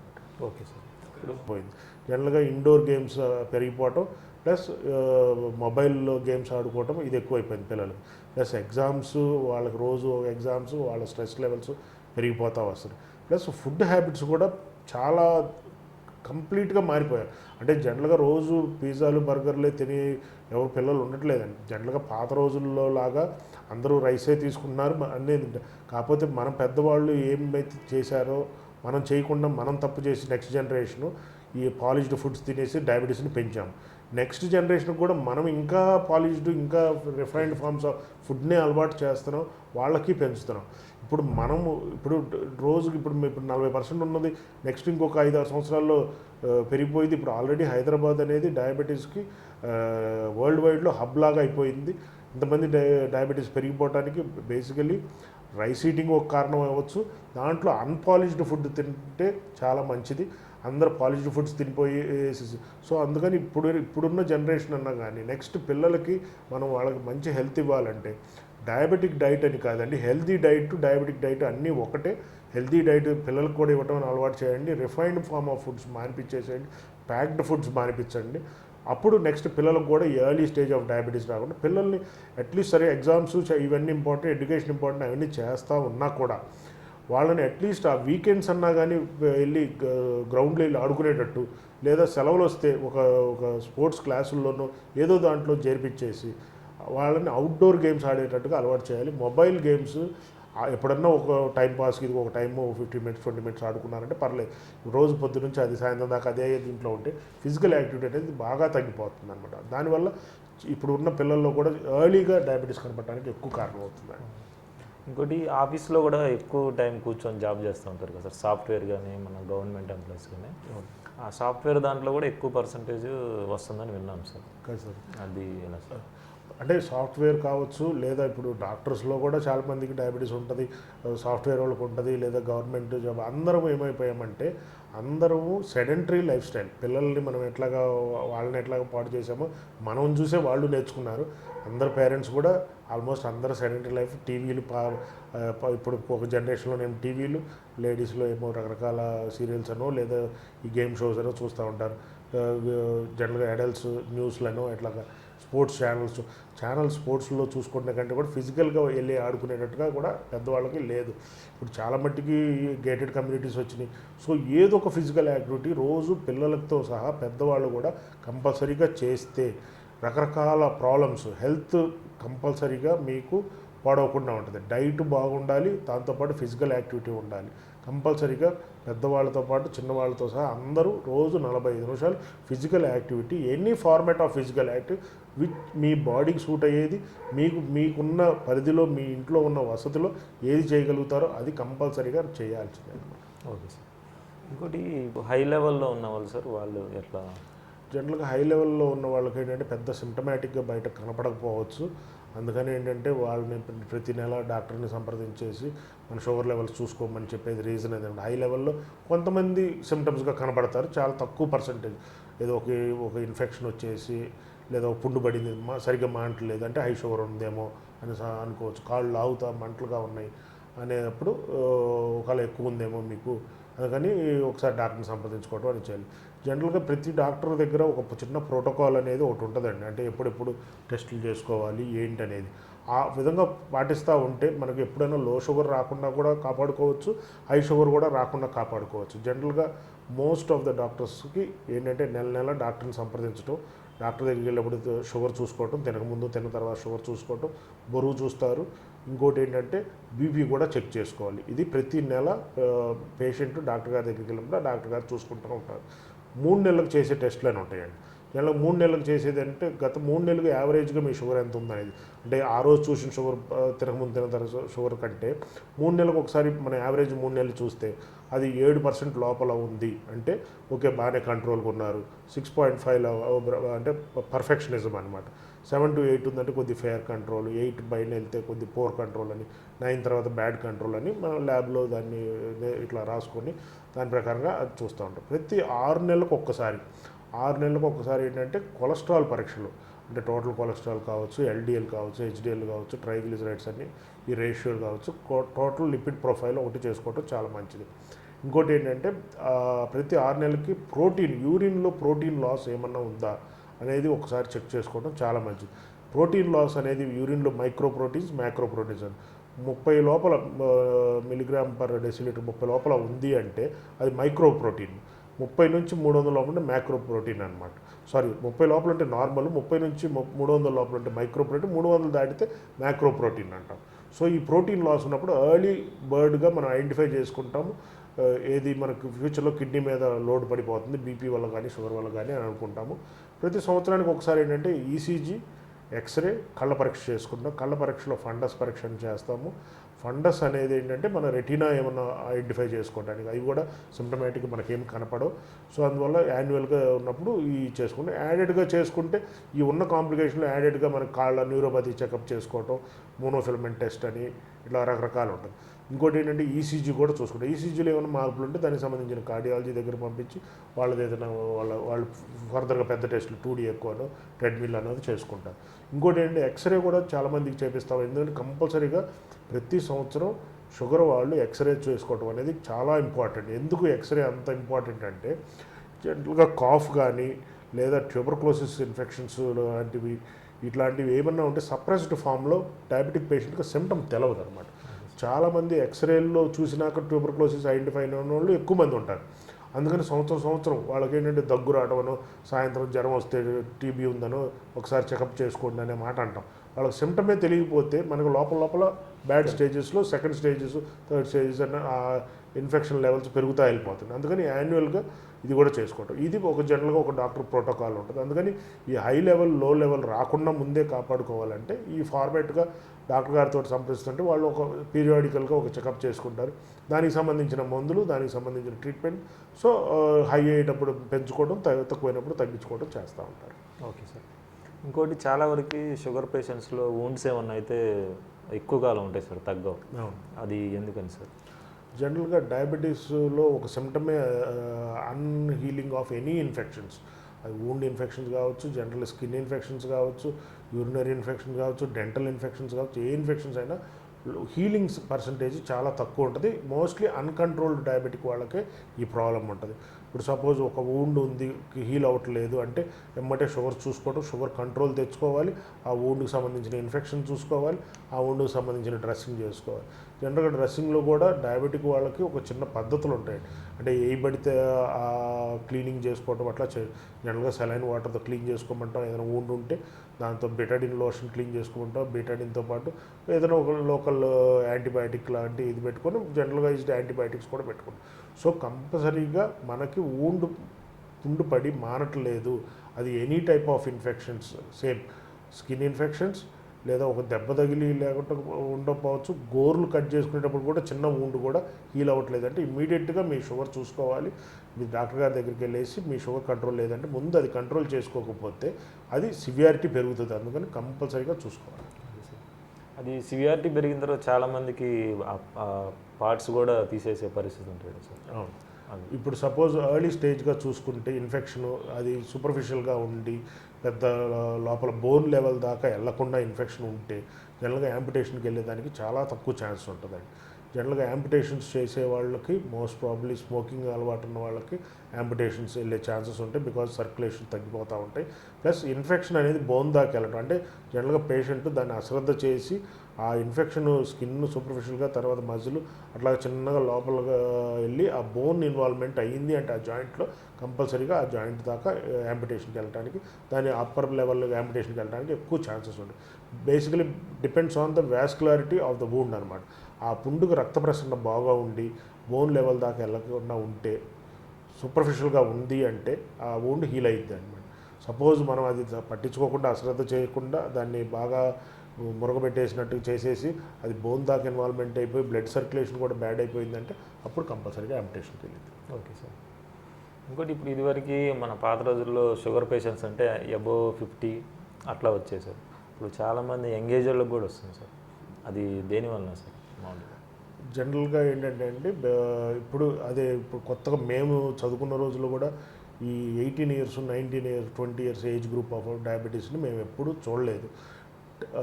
Okay sir. ఇప్పుడు పోయింది. జనరల్గా ఇండోర్ గేమ్స్ పెరిగిపోవటం ప్లస్ మొబైల్లో గేమ్స్ ఆడుకోవటం ఇది ఎక్కువైపోయింది పిల్లలకి. ప్లస్ ఎగ్జామ్స్, వాళ్ళకి రోజు ఎగ్జామ్స్, వాళ్ళ స్ట్రెస్ లెవెల్స్ పెరిగిపోతూ వస్తుంది. ప్లస్ ఫుడ్ హ్యాబిట్స్ కూడా చాలా కంప్లీట్గా మారిపోయారు. అంటే జనరల్గా రోజు పిజ్జాలు, బర్గర్లే తిని ఎవరు పిల్లలు ఉండట్లేదండి. జనరల్గా పాత రోజుల్లో లాగా అందరూ రైసే తీసుకుంటున్నారు అనేది. కాకపోతే మన పెద్దవాళ్ళు ఏమైతే చేశారో మనం చేయకుండా మనం తప్పు చేసి నెక్స్ట్ జనరేషను ఈ పాలిష్డ్ ఫుడ్స్ తినేసి డయాబెటీస్ని పెంచాము. నెక్స్ట్ జనరేషన్కి కూడా మనం ఇంకా పాలిష్డ్, ఇంకా రిఫైన్డ్ ఫార్మ్స్ ఆఫ్ ఫుడ్నే అలవాటు చేస్తున్నాం, వాళ్ళకి పెంచుతున్నాం. ఇప్పుడు రోజుకి ఇప్పుడు 40% ఉన్నది, నెక్స్ట్ ఇంకొక 5-6 సంవత్సరాల్లో పెరిగిపోయింది. ఇప్పుడు ఆల్రెడీ హైదరాబాద్ అనేది డయాబెటీస్కి వరల్డ్ వైడ్లో హబ్ లాగా అయిపోయింది. ఇంతమంది డయాబెటీస్ పెరిగిపోవడానికి బేసికలీ రైస్ ఈటింగ్ ఒక కారణం అవ్వచ్చు. దాంట్లో అన్పాలిష్డ్ ఫుడ్ తింటే చాలా మంచిది. అందరూ పాలిష్డ్ ఫుడ్స్ తినిపోయేసి, సో అందుకని ఇప్పుడున్న జనరేషన్ అన్నా కానీ నెక్స్ట్ పిల్లలకి మనం వాళ్ళకి మంచి హెల్త్ ఇవ్వాలంటే డయాబెటిక్ డైట్ అని కాదండి, హెల్తీ డైట్, డయాబెటిక్ డైట్ అన్నీ ఒకటే. హెల్తీ డైట్ పిల్లలకు కూడా ఇవ్వటం అలవాటు చేయండి. రిఫైన్డ్ ఫార్మ్ ఆఫ్ ఫుడ్స్ మానిపించేసేయండి, ప్యాక్డ్ ఫుడ్స్ మానిపించండి. అప్పుడు నెక్స్ట్ పిల్లలకు కూడా ఎర్లీ స్టేజ్ ఆఫ్ డయాబెటీస్ రాకుండా పిల్లల్ని అట్లీస్ట్ సరే ఎగ్జామ్స్ ఇవన్నీ ఇంపార్టెంట్, ఎడ్యుకేషన్ ఇంపార్టెంట్, అవన్నీ చేస్తూ ఉన్నా కూడా వాళ్ళని అట్లీస్ట్ ఆ వీకెండ్స్ అన్నా కానీ వెళ్ళి గ్రౌండ్లో వెళ్ళి ఆడుకునేటట్టు, లేదా సెలవులు వస్తే ఒక స్పోర్ట్స్ క్లాసుల్లోనో ఏదో దాంట్లో చేర్పించేసి వాళ్ళని అవుట్డోర్ గేమ్స్ ఆడేటట్టుగా అలవాటు చేయాలి. మొబైల్ గేమ్స్ ఎప్పుడన్నా ఒక టైం పాస్కి ఇది ఒక టైము 15 minutes 20 minutes ఆడుకున్నారంటే పర్లేదు. రోజు పొద్దు నుంచి అది సాయంత్రం దాకా అదే దీంట్లో ఉంటే ఫిజికల్ యాక్టివిటీ అనేది బాగా తగ్గిపోతుంది అనమాట. దానివల్ల ఇప్పుడు ఉన్న పిల్లల్లో కూడా ఎర్లీగా డయాబెటీస్ కనపడడానికి ఎక్కువ కారణం అవుతుంది. ఇంకోటి ఆఫీస్లో కూడా ఎక్కువ టైం కూర్చొని జాబ్ చేస్తూ ఉంటారు కదా సార్, సాఫ్ట్వేర్ కానీ మన గవర్నమెంట్ ఎంప్లాయీస్ కానీ. ఆ సాఫ్ట్వేర్ దాంట్లో కూడా ఎక్కువ పర్సంటేజ్ వస్తుందని విన్నాం సార్. కదా సార్, అది ఎలా సార్? అంటే సాఫ్ట్వేర్ కావచ్చు, లేదా ఇప్పుడు డాక్టర్స్లో కూడా చాలామందికి డయాబెటీస్ ఉంటుంది, సాఫ్ట్వేర్ వాళ్ళకి ఉంటుంది, లేదా గవర్నమెంట్ జాబ్. అందరం ఏమైపోయామంటే అందరము సెడెంటరీ లైఫ్ స్టైల్. పిల్లల్ని మనం ఎట్లాగా వాళ్ళని ఎట్లాగా పాడు చేసామో మనం చూసే వాళ్ళు నేర్చుకున్నారు. అందరు పేరెంట్స్ కూడా ఆల్మోస్ట్ అందరు సెడెంటరీ లైఫ్. టీవీలు ఇప్పుడు ఒక జనరేషన్లో ఏమో టీవీలు, లేడీస్లో ఏమో రకరకాల సీరియల్స్ అనో లేదా ఈ గేమ్ షోస్ అనో చూస్తూ ఉంటారు. జనరల్గా అడల్ట్స్ న్యూస్లను ఎట్లాగా స్పోర్ట్స్ స్పోర్ట్స్లో చూసుకునే కంటే కూడా ఫిజికల్గా వెళ్ళి ఆడుకునేటట్టుగా కూడా పెద్దవాళ్ళకి లేదు. ఇప్పుడు చాలా మట్టికి గేటెడ్ కమ్యూనిటీస్ వచ్చినాయి. సో ఏదో ఒక ఫిజికల్ యాక్టివిటీ రోజు పిల్లలతో సహా పెద్దవాళ్ళు కూడా కంపల్సరీగా చేస్తే రకరకాల ప్రాబ్లమ్స్ హెల్త్ కంపల్సరీగా మీకు పాడవకుండా ఉంటుంది. డైట్ బాగుండాలి, దాంతోపాటు ఫిజికల్ యాక్టివిటీ ఉండాలి. కంపల్సరీగా పెద్దవాళ్ళతో పాటు చిన్నవాళ్ళతో సహా అందరూ రోజు 45 నిమిషాలు physical activity, any format of physical activity which మీ బాడీకి సూట్ అయ్యేది, మీకున్న పరిధిలో మీ ఇంట్లో ఉన్న వసతిలో ఏది చేయగలుగుతారో అది కంపల్సరీగా చేయాల్సిందే. Okay sir. ఇంకోటి హై లెవెల్లో ఉన్న వాళ్ళు సార్, వాళ్ళు ఎట్లా? జనరల్గా హై లెవెల్లో ఉన్న వాళ్ళకి ఏంటంటే పెద్ద సిమ్టమాటిక్గా బయట కనపడకపోవచ్చు. అందుకని ఏంటంటే వాళ్ళని ప్రతి నెల డాక్టర్ని సంప్రదించేసి మన షుగర్ లెవెల్స్ చూసుకోమని చెప్పేది రీజన్ ఏంటంటే హై లెవెల్లో కొంతమంది సిమ్టమ్స్గా కనపడతారు, చాలా తక్కువ పర్సంటేజ్. ఏదో ఒక ఇన్ఫెక్షన్ వచ్చేసి లేదా ఒక పుండు పడింది, సరిగ్గా మాంటలేదు అంటే హై షుగర్ ఉందేమో అని అనుకోవచ్చు. కాళ్ళు లాగుతా మంటలుగా ఉన్నాయి అనేటప్పుడు ఒకవేళ ఎక్కువ ఉందేమో మీకు, అందుకని ఒకసారి డాక్టర్ని సంప్రదించుకోవడం అని చేయాలి. జనరల్గా ప్రతి డాక్టర్ దగ్గర ఒక చిన్న ప్రోటోకాల్ అనేది ఒకటి ఉంటుందండి. అంటే ఎప్పుడెప్పుడు టెస్టులు చేసుకోవాలి ఏంటి అనేది ఆ విధంగా పాటిస్తూ ఉంటే మనకి ఎప్పుడైనా లో షుగర్ రాకుండా కూడా కాపాడుకోవచ్చు, హై షుగర్ కూడా రాకుండా కాపాడుకోవచ్చు. జనరల్గా మోస్ట్ ఆఫ్ ద డాక్టర్స్కి ఏంటంటే నెల నెల డాక్టర్ని సంప్రదించడం, డాక్టర్ దగ్గరికి వెళ్ళినప్పుడు షుగర్ చూసుకోవటం, తినకముందు తిన్న తర్వాత షుగర్ చూసుకోవటం, బరువు చూస్తారు. ఇంకోటి ఏంటంటే బీపీ కూడా చెక్ చేసుకోవాలి. ఇది ప్రతి నెల పేషెంట్ డాక్టర్ గారి దగ్గరికి వెళ్ళినప్పుడు డాక్టర్ గారు చూసుకుంటూ ఉంటారు. 3 నెలలకు చేసే టెస్టులు అని ఉంటాయండి. ఇలా 3 నెలలకు చేసేది అంటే గత 3 నెలలకు యావరేజ్గా మీ షుగర్ ఎంత ఉందనేది, అంటే ఆ రోజు చూసిన షుగర్ తినకముందు తిన్న తర్వాత షుగర్ కంటే 3 నెలలకు ఒకసారి మన యావరేజ్ 3 నెలలు చూస్తే అది 7% లోపల ఉంది అంటే ఓకే, బాగానే కంట్రోల్గా ఉన్నారు. 6.5 అంటే పర్ఫెక్షనిజం అనమాట. 7 to 8 ఉందంటే కొద్ది ఫెయిర్ కంట్రోల్, 8 పైన వెళ్తే కొద్ది పోర్ కంట్రోల్ అని, 9 తర్వాత బ్యాడ్ కంట్రోల్ అని మనం ల్యాబ్లో దాన్ని ఇట్లా రాసుకొని దాని ప్రకారంగా అది చూస్తూ ఉంటాం. ప్రతి 6 నెలలకు ఒక్కసారి ఏంటంటే కొలెస్ట్రాల్ పరీక్షలు, అంటే టోటల్ కొలెస్ట్రాల్ కావచ్చు, ఎల్డిఎల్ కావచ్చు, హెచ్డిఎల్ కావచ్చు, ట్రైగ్లిజరైడ్స్ అన్ని ఈ రేషియోలు కావచ్చు, టోటల్ లిపిడ్ ప్రొఫైల్ ఒకటి చేసుకోవటం చాలా మంచిది. ఇంకోటి ఏంటంటే ప్రతి 6 నెలలకి యూరిన్లో ప్రోటీన్ లాస్ ఏమన్నా ఉందా అనేది ఒకసారి చెక్ చేసుకోవడం చాలా మంచిది. ప్రోటీన్ లాస్ అనేది యూరిన్లో మైక్రో ప్రోటీన్స్, మ్యాక్రో ప్రోటీన్స్ అని 30 లోపల మిలిగ్రామ్ పర్ డెసిలీటర్ 30 లోపల ఉంది అంటే అది మైక్రో ప్రోటీన్. 30 నుంచి 300 లోపల ఉంటే మ్యాక్రో ప్రోటీన్ అనమాట. 30 లోపల ఉంటే నార్మల్, 30 నుంచి 300 లోపల ఉంటే మైక్రో ప్రోటీన్, 300 దాటితే మ్యాక్రో ప్రోటీన్ అంటాం. సో ఈ ప్రోటీన్ లాస్ ఉన్నప్పుడు ఎర్లీ బర్డ్గా మనం ఐడెంటిఫై చేసుకుంటాము. ఏది మనకు ఫ్యూచర్లో కిడ్నీ మీద లోడ్ పడిపోతుంది బీపీ వల్ల కానీ షుగర్ వల్ల కానీ అని అనుకుంటాము. ప్రతి సంవత్సరానికి ఒకసారి ఏంటంటే ఈసీజీ, ఎక్స్రే, కళ్ళ పరీక్ష చేసుకుంటాం. కళ్ళ పరీక్షలో ఫండస్ పరీక్ష చేస్తాము. ఫండస్ అనేది ఏంటంటే మన రెటీనా ఏమన్నా ఐడెంటిఫై చేసుకోవడానికి, అవి కూడా సిమ్టమాటిక్గా మనకేం కనపడవు. సో అందువల్ల యాన్యువల్గా ఉన్నప్పుడు ఈ చేసుకుంటే, యాడెడ్గా చేసుకుంటే ఈ ఉన్న కాంప్లికేషన్లో యాడెడ్గా మనకి కాళ్ళ న్యూరోపతి చెకప్ చేసుకోవటం, మోనోఫిలమెంట్ టెస్ట్ అని ఇట్లా రకరకాలు ఉంటుంది. ఇంకోటి ఏంటంటే ఈసీజీ కూడా చూసుకుంటాం. ఈసీజీలో ఏమైనా మార్పులు ఉంటే దానికి సంబంధించిన కార్డియాలజీ దగ్గర పంపించి వాళ్ళది ఏదైనా వాళ్ళు ఫర్దర్గా పెద్ద టెస్టులు 2D ఎక్కువనో ట్రెడ్మిల్ అనేది చేసుకుంటారు. ఇంకోటి ఏంటంటే ఎక్స్రే కూడా చాలామందికి చేపిస్తాం. ఎందుకంటే కంపల్సరీగా ప్రతి సంవత్సరం షుగర్ వాళ్ళు ఎక్స్రే చేసుకోవటం అనేది చాలా ఇంపార్టెంట్. ఎందుకు ఎక్స్రే అంత ఇంపార్టెంట్ అంటే జనరల్గా కాఫ్ కానీ లేదా ట్యూబర్క్లోసిస్ ఇన్ఫెక్షన్స్ లాంటివి ఇట్లాంటివి ఏమన్నా ఉంటే సప్రెస్డ్ ఫామ్లో డయాబెటిక్ పేషెంట్కి సిమ్టమ్ తెలవదు అనమాట. చాలామంది ఎక్స్రేల్లో చూసినాక ట్యూబర్క్లోసిస్ ఐడెంటిఫై అయిన వాళ్ళు ఎక్కువ మంది ఉంటారు. అందుకని సంవత్సరం వాళ్ళకి ఏంటంటే దగ్గు రావడమనో, సాయంత్రం జ్వరం వస్తే టీబీ ఉందనో ఒకసారి చెకప్ చేసుకోండి అనే మాట అంటాం. వాళ్ళకి సిమ్టమే తెలియకపోతే మనకు లోపల బ్యాడ్ స్టేజెస్లో సెకండ్ స్టేజెస్, థర్డ్ స్టేజెస్ అన్న ఇన్ఫెక్షన్ లెవెల్స్ పెరుగుతా వెళ్ళిపోతుంది. అందుకని యాన్యువల్గా ఇది కూడా చేసుకోవటం, ఇది ఒక జనరల్గా ఒక డాక్టర్ ప్రోటోకాల్ ఉంటుంది. అందుకని ఈ హై లెవెల్ లో లెవెల్ రాకుండా ముందే కాపాడుకోవాలంటే ఈ ఫార్మేట్గా డాక్టర్ గారితో సంప్రదిస్తుంటే వాళ్ళు ఒక పీరియాడికల్గా ఒక చెకప్ చేసుకుంటారు. దానికి సంబంధించిన మందులు, దానికి సంబంధించిన ట్రీట్మెంట్, సో హై అయ్యేటప్పుడు పెంచుకోవడం, తక్కువైనప్పుడు తగ్గించుకోవడం చేస్తూ ఉంటారు. Okay sir. ఇంకోటి చాలా వరకు షుగర్ పేషెంట్స్లో వూండ్స్ ఏమన్నా అయితే ఎక్కువ కాలం ఉంటాయి సార్, తగ్గవు. అవును, అది ఎందుకని సార్? జనరల్గా డయాబెటీస్లో ఒక సిమ్టమే అన్హీలింగ్ ఆఫ్ ఎనీ ఇన్ఫెక్షన్స్. అది వూండ్ ఇన్ఫెక్షన్స్ కావచ్చు, జనరల్ స్కిన్ ఇన్ఫెక్షన్స్ కావచ్చు, యూరినరీ ఇన్ఫెక్షన్ కావచ్చు, డెంటల్ ఇన్ఫెక్షన్స్ కావచ్చు, ఏ ఇన్ఫెక్షన్స్ అయినా హీలింగ్స్ పర్సంటేజ్ చాలా తక్కువ ఉంటుంది. మోస్ట్లీ అన్కంట్రోల్డ్ డయాబెటిక్ వాళ్ళకే ఈ ప్రాబ్లం ఉంటుంది. ఇప్పుడు సపోజ్ ఒక వూండ్ ఉంది, హీల్ అవ్వట్లేదు అంటే వెంబటే షుగర్ చూసుకోవడం, షుగర్ కంట్రోల్ తెచ్చుకోవాలి, ఆ వూండ్కి సంబంధించిన ఇన్ఫెక్షన్ చూసుకోవాలి, ఆ వూండ్కి సంబంధించిన డ్రెస్సింగ్ చేసుకోవాలి. జనరల్గా డ్రెస్సింగ్లో కూడా డయాబెటిక్ వాళ్ళకి ఒక చిన్న పద్ధతులు ఉంటాయి. అంటే ఏ పడితే క్లీనింగ్ చేసుకోవడం అట్లా జనరల్గా సెలైన్ వాటర్తో క్లీన్ చేసుకోమంటాం. ఏదైనా వూండ్ ఉంటే దాంతో బెటాడిన్ లోషన్ క్లీన్ చేసుకుంటాం. బెటాడిన్తో పాటు ఏదైనా ఒక లోకల్ యాంటీబయాటిక్ లాంటి ఇది పెట్టుకొని జనరలైజ్డ్ యాంటీబయాటిక్స్ కూడా పెట్టుకుంటాం. సో కంపల్సరీగా మనకి పుండు పడి మానట్లేదు, అది any type of infections, same skin infections లేదా ఒక దెబ్బ తగిలి లేకుండా ఉండకపోవచ్చు, గోర్లు కట్ చేసుకునేటప్పుడు కూడా చిన్న వూండ్ కూడా హీల్ అవ్వట్లేదు అంటే ఇమ్మీడియట్గా మీ షుగర్ చూసుకోవాలి. మీ డాక్టర్ గారి దగ్గరికి వెళ్ళేసి మీ షుగర్ కంట్రోల్ లేదంటే ముందు అది కంట్రోల్ చేసుకోకపోతే అది సివియారిటీ పెరుగుతుంది. అందుకని కంపల్సరీగా చూసుకోవాలి. అది సివియారిటీ పెరిగిన తర్వాత చాలామందికి పార్ట్స్ కూడా తీసేసే పరిస్థితి ఉంటుంది సార్. అవును, ఇప్పుడు సపోజ్ ఎర్లీ స్టేజ్గా చూసుకుంటే ఇన్ఫెక్షన్ అది సూపర్ఫిషియల్గా ఉండి పెద్ద లోపల బోన్ లెవెల్ దాకా వెళ్లకుండా ఇన్ఫెక్షన్ ఉంటే జనరల్గా యాంపిటేషన్కి వెళ్ళేదానికి చాలా తక్కువ ఛాన్స్ ఉంటుందండి. జనరల్గా యాంపిటేషన్స్ చేసే వాళ్ళకి మోస్ట్ ప్రాబ్లీ స్మోకింగ్ అలవాటు ఉన్న వాళ్ళకి యాంపిటేషన్స్ వెళ్ళే ఛాన్సెస్ ఉంటాయి, బికాజ్ సర్క్యులేషన్ తగ్గిపోతూ ఉంటాయి. ప్లస్ ఇన్ఫెక్షన్ అనేది బోన్ దాకా వెళ్ళడం అంటే జనరల్గా పేషెంట్ దాన్ని అశ్రద్ధ చేసి ఆ ఇన్ఫెక్షన్ స్కిన్ సూపర్ఫిషియల్గా తర్వాత మజిల్ అట్లా చిన్నగా లోపలగా వెళ్ళి ఆ బోన్ ఇన్వాల్వ్మెంట్ అయ్యింది అంటే ఆ జాయింట్లో కంపల్సరీగా ఆ జాయింట్ దాకా యాంపిటేషన్కి వెళ్ళడానికి, దాని అప్పర్ లెవెల్ యాంపిటేషన్కి వెళ్ళడానికి ఎక్కువ ఛాన్సెస్ ఉంటాయి. Basically depends on the vascularity of the wound అనమాట. ఆ పుండుకు రక్త ప్రసరణ బాగా ఉండి బోన్ లెవెల్ దాకా వెళ్ళకుండా ఉంటే సూపర్ఫిషియల్గా ఉంది అంటే ఆ వూండ్ హీల్ అయ్యిద్ది అనమాట. సపోజ్ మనం అది పట్టించుకోకుండా అశ్రద్ధ చేయకుండా దాన్ని బాగా మురగబెట్టేసినట్టు చేసేసి అది బోన్ దాకా ఇన్వాల్వ్మెంట్ అయిపోయి బ్లడ్ సర్క్యులేషన్ కూడా బ్యాడ్ అయిపోయిందంటే అప్పుడు కంపల్సరీగా యాంపిటేషన్కి వెళ్ళింది. Okay sir. ఇంకోటి ఇప్పుడు ఇదివరకు మన పాత రోజుల్లో షుగర్ పేషెంట్స్ అంటే అబోవ్ 50 అట్లా వచ్చాయి సార్. ఇప్పుడు చాలామంది యంగేజ్ వాళ్ళకి కూడా వస్తుంది సార్. అది దేనివల్ల సార్? మామూలుగా జనరల్గా ఏంటంటే అండి ఇప్పుడు కొత్తగా మేము చదువుకున్న రోజుల్లో కూడా ఈ 18 years 19 years 20 years age group of డయాబెటీస్ని మేము ఎప్పుడూ చూడలేదు.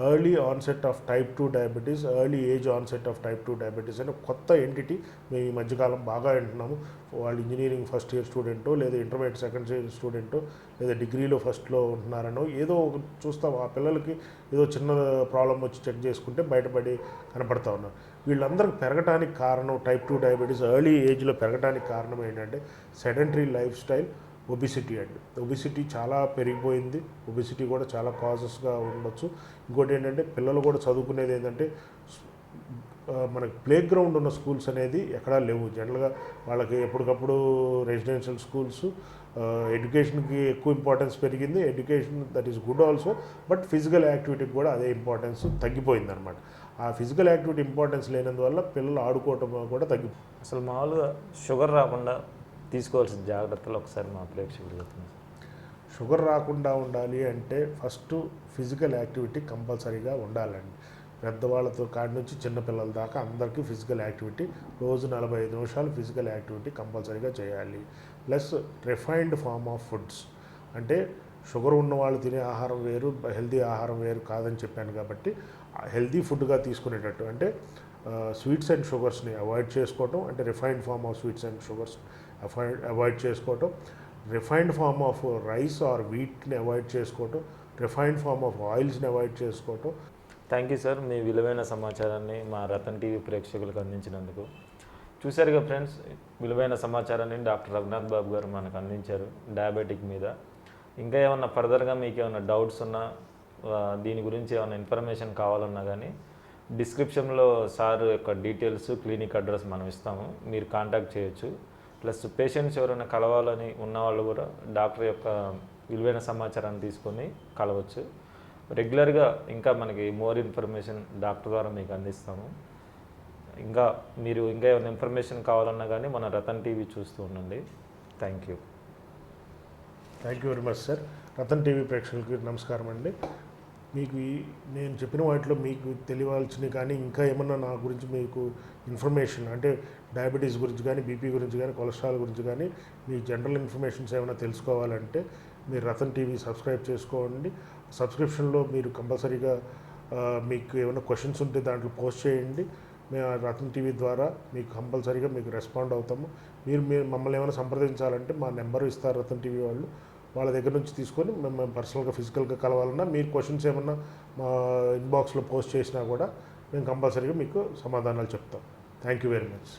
Early onset of type 2 diabetes, early age onset of type 2 diabetes అనే కొత్త ఎంటిటీ మేము ఈ మధ్యకాలం బాగా వింటున్నాము. వాళ్ళు ఇంజనీరింగ్ ఫస్ట్ ఇయర్ స్టూడెంటో లేదా ఇంటర్మీడియట్ సెకండ్ ఇయర్ స్టూడెంటో లేదా డిగ్రీలో ఫస్ట్లో ఉంటున్నారనో ఏదో ఒక చూస్తాం, ఆ పిల్లలకి ఏదో చిన్న ప్రాబ్లం వచ్చి చెక్ చేసుకుంటే బయటపడి కనపడతా ఉన్నారు. వీళ్ళందరికీ పెరగడానికి కారణం టైప్ 2 డయాబెటీస్ ఎర్లీ ఏజ్లో పెరగడానికి కారణం ఏంటంటే సెడెంటరీ లైఫ్ స్టైల్, ఒబిసిటీ అండి. ఒబిసిటీ చాలా పెరిగిపోయింది. ఒబిసిటీ కూడా చాలా కాజెస్గా ఉండొచ్చు. ఇంకోటి ఏంటంటే పిల్లలు కూడా చదువుకునేది ఏంటంటే మనకి ప్లే గ్రౌండ్ ఉన్న స్కూల్స్ అనేది ఎక్కడా లేవు. జనరల్గా వాళ్ళకి ఎప్పటికప్పుడు రెసిడెన్షియల్ స్కూల్స్, ఎడ్యుకేషన్కి ఎక్కువ ఇంపార్టెన్స్ పెరిగింది. Education that is good also, but physical యాక్టివిటీకి కూడా అదే ఇంపార్టెన్స్ తగ్గిపోయింది అనమాట. ఆ ఫిజికల్ యాక్టివిటీ ఇంపార్టెన్స్ లేనందువల్ల పిల్లలు ఆడుకోవటం కూడా తగ్గిపోయింది. అసలు మామూలుగా షుగర్ రాకుండా తీసుకోవాల్సిన జాగ్రత్తలు ఒకసారి మా ప్రేక్షకులు చెప్తున్నాను సార్. షుగర్ రాకుండా ఉండాలి అంటే ఫస్ట్ ఫిజికల్ యాక్టివిటీ కంపల్సరీగా ఉండాలండి. పెద్దవాళ్ళతో కాడి నుంచి చిన్నపిల్లల దాకా అందరికీ ఫిజికల్ యాక్టివిటీ రోజు 45 నిమిషాలు ఫిజికల్ యాక్టివిటీ కంపల్సరీగా చేయాలి. Plus refined form of foods అంటే షుగర్ ఉన్న వాళ్ళు తినే ఆహారం వేరు, హెల్దీ ఆహారం వేరు కాదని చెప్పాను కాబట్టి హెల్దీ ఫుడ్గా తీసుకునేటట్టు అంటే స్వీట్స్ అండ్ షుగర్స్ని అవాయిడ్ చేసుకోవటం, అంటే refined form of sweets and sugars avoid చేసుకోవటం, refined form of rice or వీట్ని అవాయిడ్ చేసుకోవటం, రిఫైన్డ్ ఫార్మ్ ఆఫ్ ఆయిల్స్ని అవాయిడ్ చేసుకోవటం. థ్యాంక్ యూ సార్, మీ విలువైన సమాచారాన్ని మా రతన్ టీవీ ప్రేక్షకులకు అందించినందుకు. చూశారుగా ఫ్రెండ్స్, విలువైన సమాచారాన్ని డాక్టర్ రఘునాథ్ బాబు గారు మనకు అందించారు డయాబెటిక్ మీద. ఇంకా ఏమన్నా ఫర్దర్గా మీకు ఏమైనా డౌట్స్ ఉన్నా, దీని గురించి ఏమైనా ఇన్ఫర్మేషన్ కావాలన్నా కానీ డిస్క్రిప్షన్లో సార్ యొక్క డీటెయిల్స్ క్లినిక్ అడ్రస్ మనం ఇస్తాము, మీరు కాంటాక్ట్ చేయొచ్చు. ప్లస్ పేషెంట్స్ ఎవరైనా కలవాలని ఉన్నవాళ్ళు కూడా డాక్టర్ యొక్క విలువైన సమాచారాన్ని తీసుకొని కలవచ్చు. రెగ్యులర్గా ఇంకా మనకి మోర్ ఇన్ఫర్మేషన్ డాక్టర్ ద్వారా మీకు అందిస్తాము. ఇంకా ఏమైనా ఇన్ఫర్మేషన్ కావాలన్నా కానీ మన రతన్ టీవీ చూస్తూ ఉండండి. Thank you very much sir. Ratan TV ప్రేక్షకులకి నమస్కారం అండి. మీకు నేను చెప్పిన వాటిలో మీకు తెలియాల్సినవి కానీ ఇంకా ఏమన్నా నా గురించి మీకు ఇన్ఫర్మేషన్ అంటే డయాబెటీస్ గురించి కానీ, బీపీ గురించి కానీ, కొలెస్ట్రాల్ గురించి కానీ మీ జనరల్ ఇన్ఫర్మేషన్స్ ఏమైనా తెలుసుకోవాలంటే మీరు రతన్ టీవీ సబ్స్క్రైబ్ చేసుకోండి. సబ్స్క్రిప్షన్లో మీరు కంపల్సరీగా మీకు ఏమైనా క్వశ్చన్స్ ఉంటే దాంట్లో పోస్ట్ చేయండి. మేము రతన్ టీవీ ద్వారా మీకు కంపల్సరీగా మీకు రెస్పాండ్ అవుతాము. మీరు మమ్మల్ని ఏమైనా సంప్రదించాలంటే మా నెంబర్ ఇస్తారు రతన్ టీవీ వాళ్ళు, వాళ్ళ దగ్గర నుంచి తీసుకొని మేము పర్సనల్గా ఫిజికల్గా కలవాలన్నా మీరు క్వశ్చన్స్ ఏమన్నా మా ఇన్బాక్స్లో పోస్ట్ చేసినా కూడా మేము కంపల్సరీగా మీకు సమాధానాలు చెప్తాం. Thank you very much.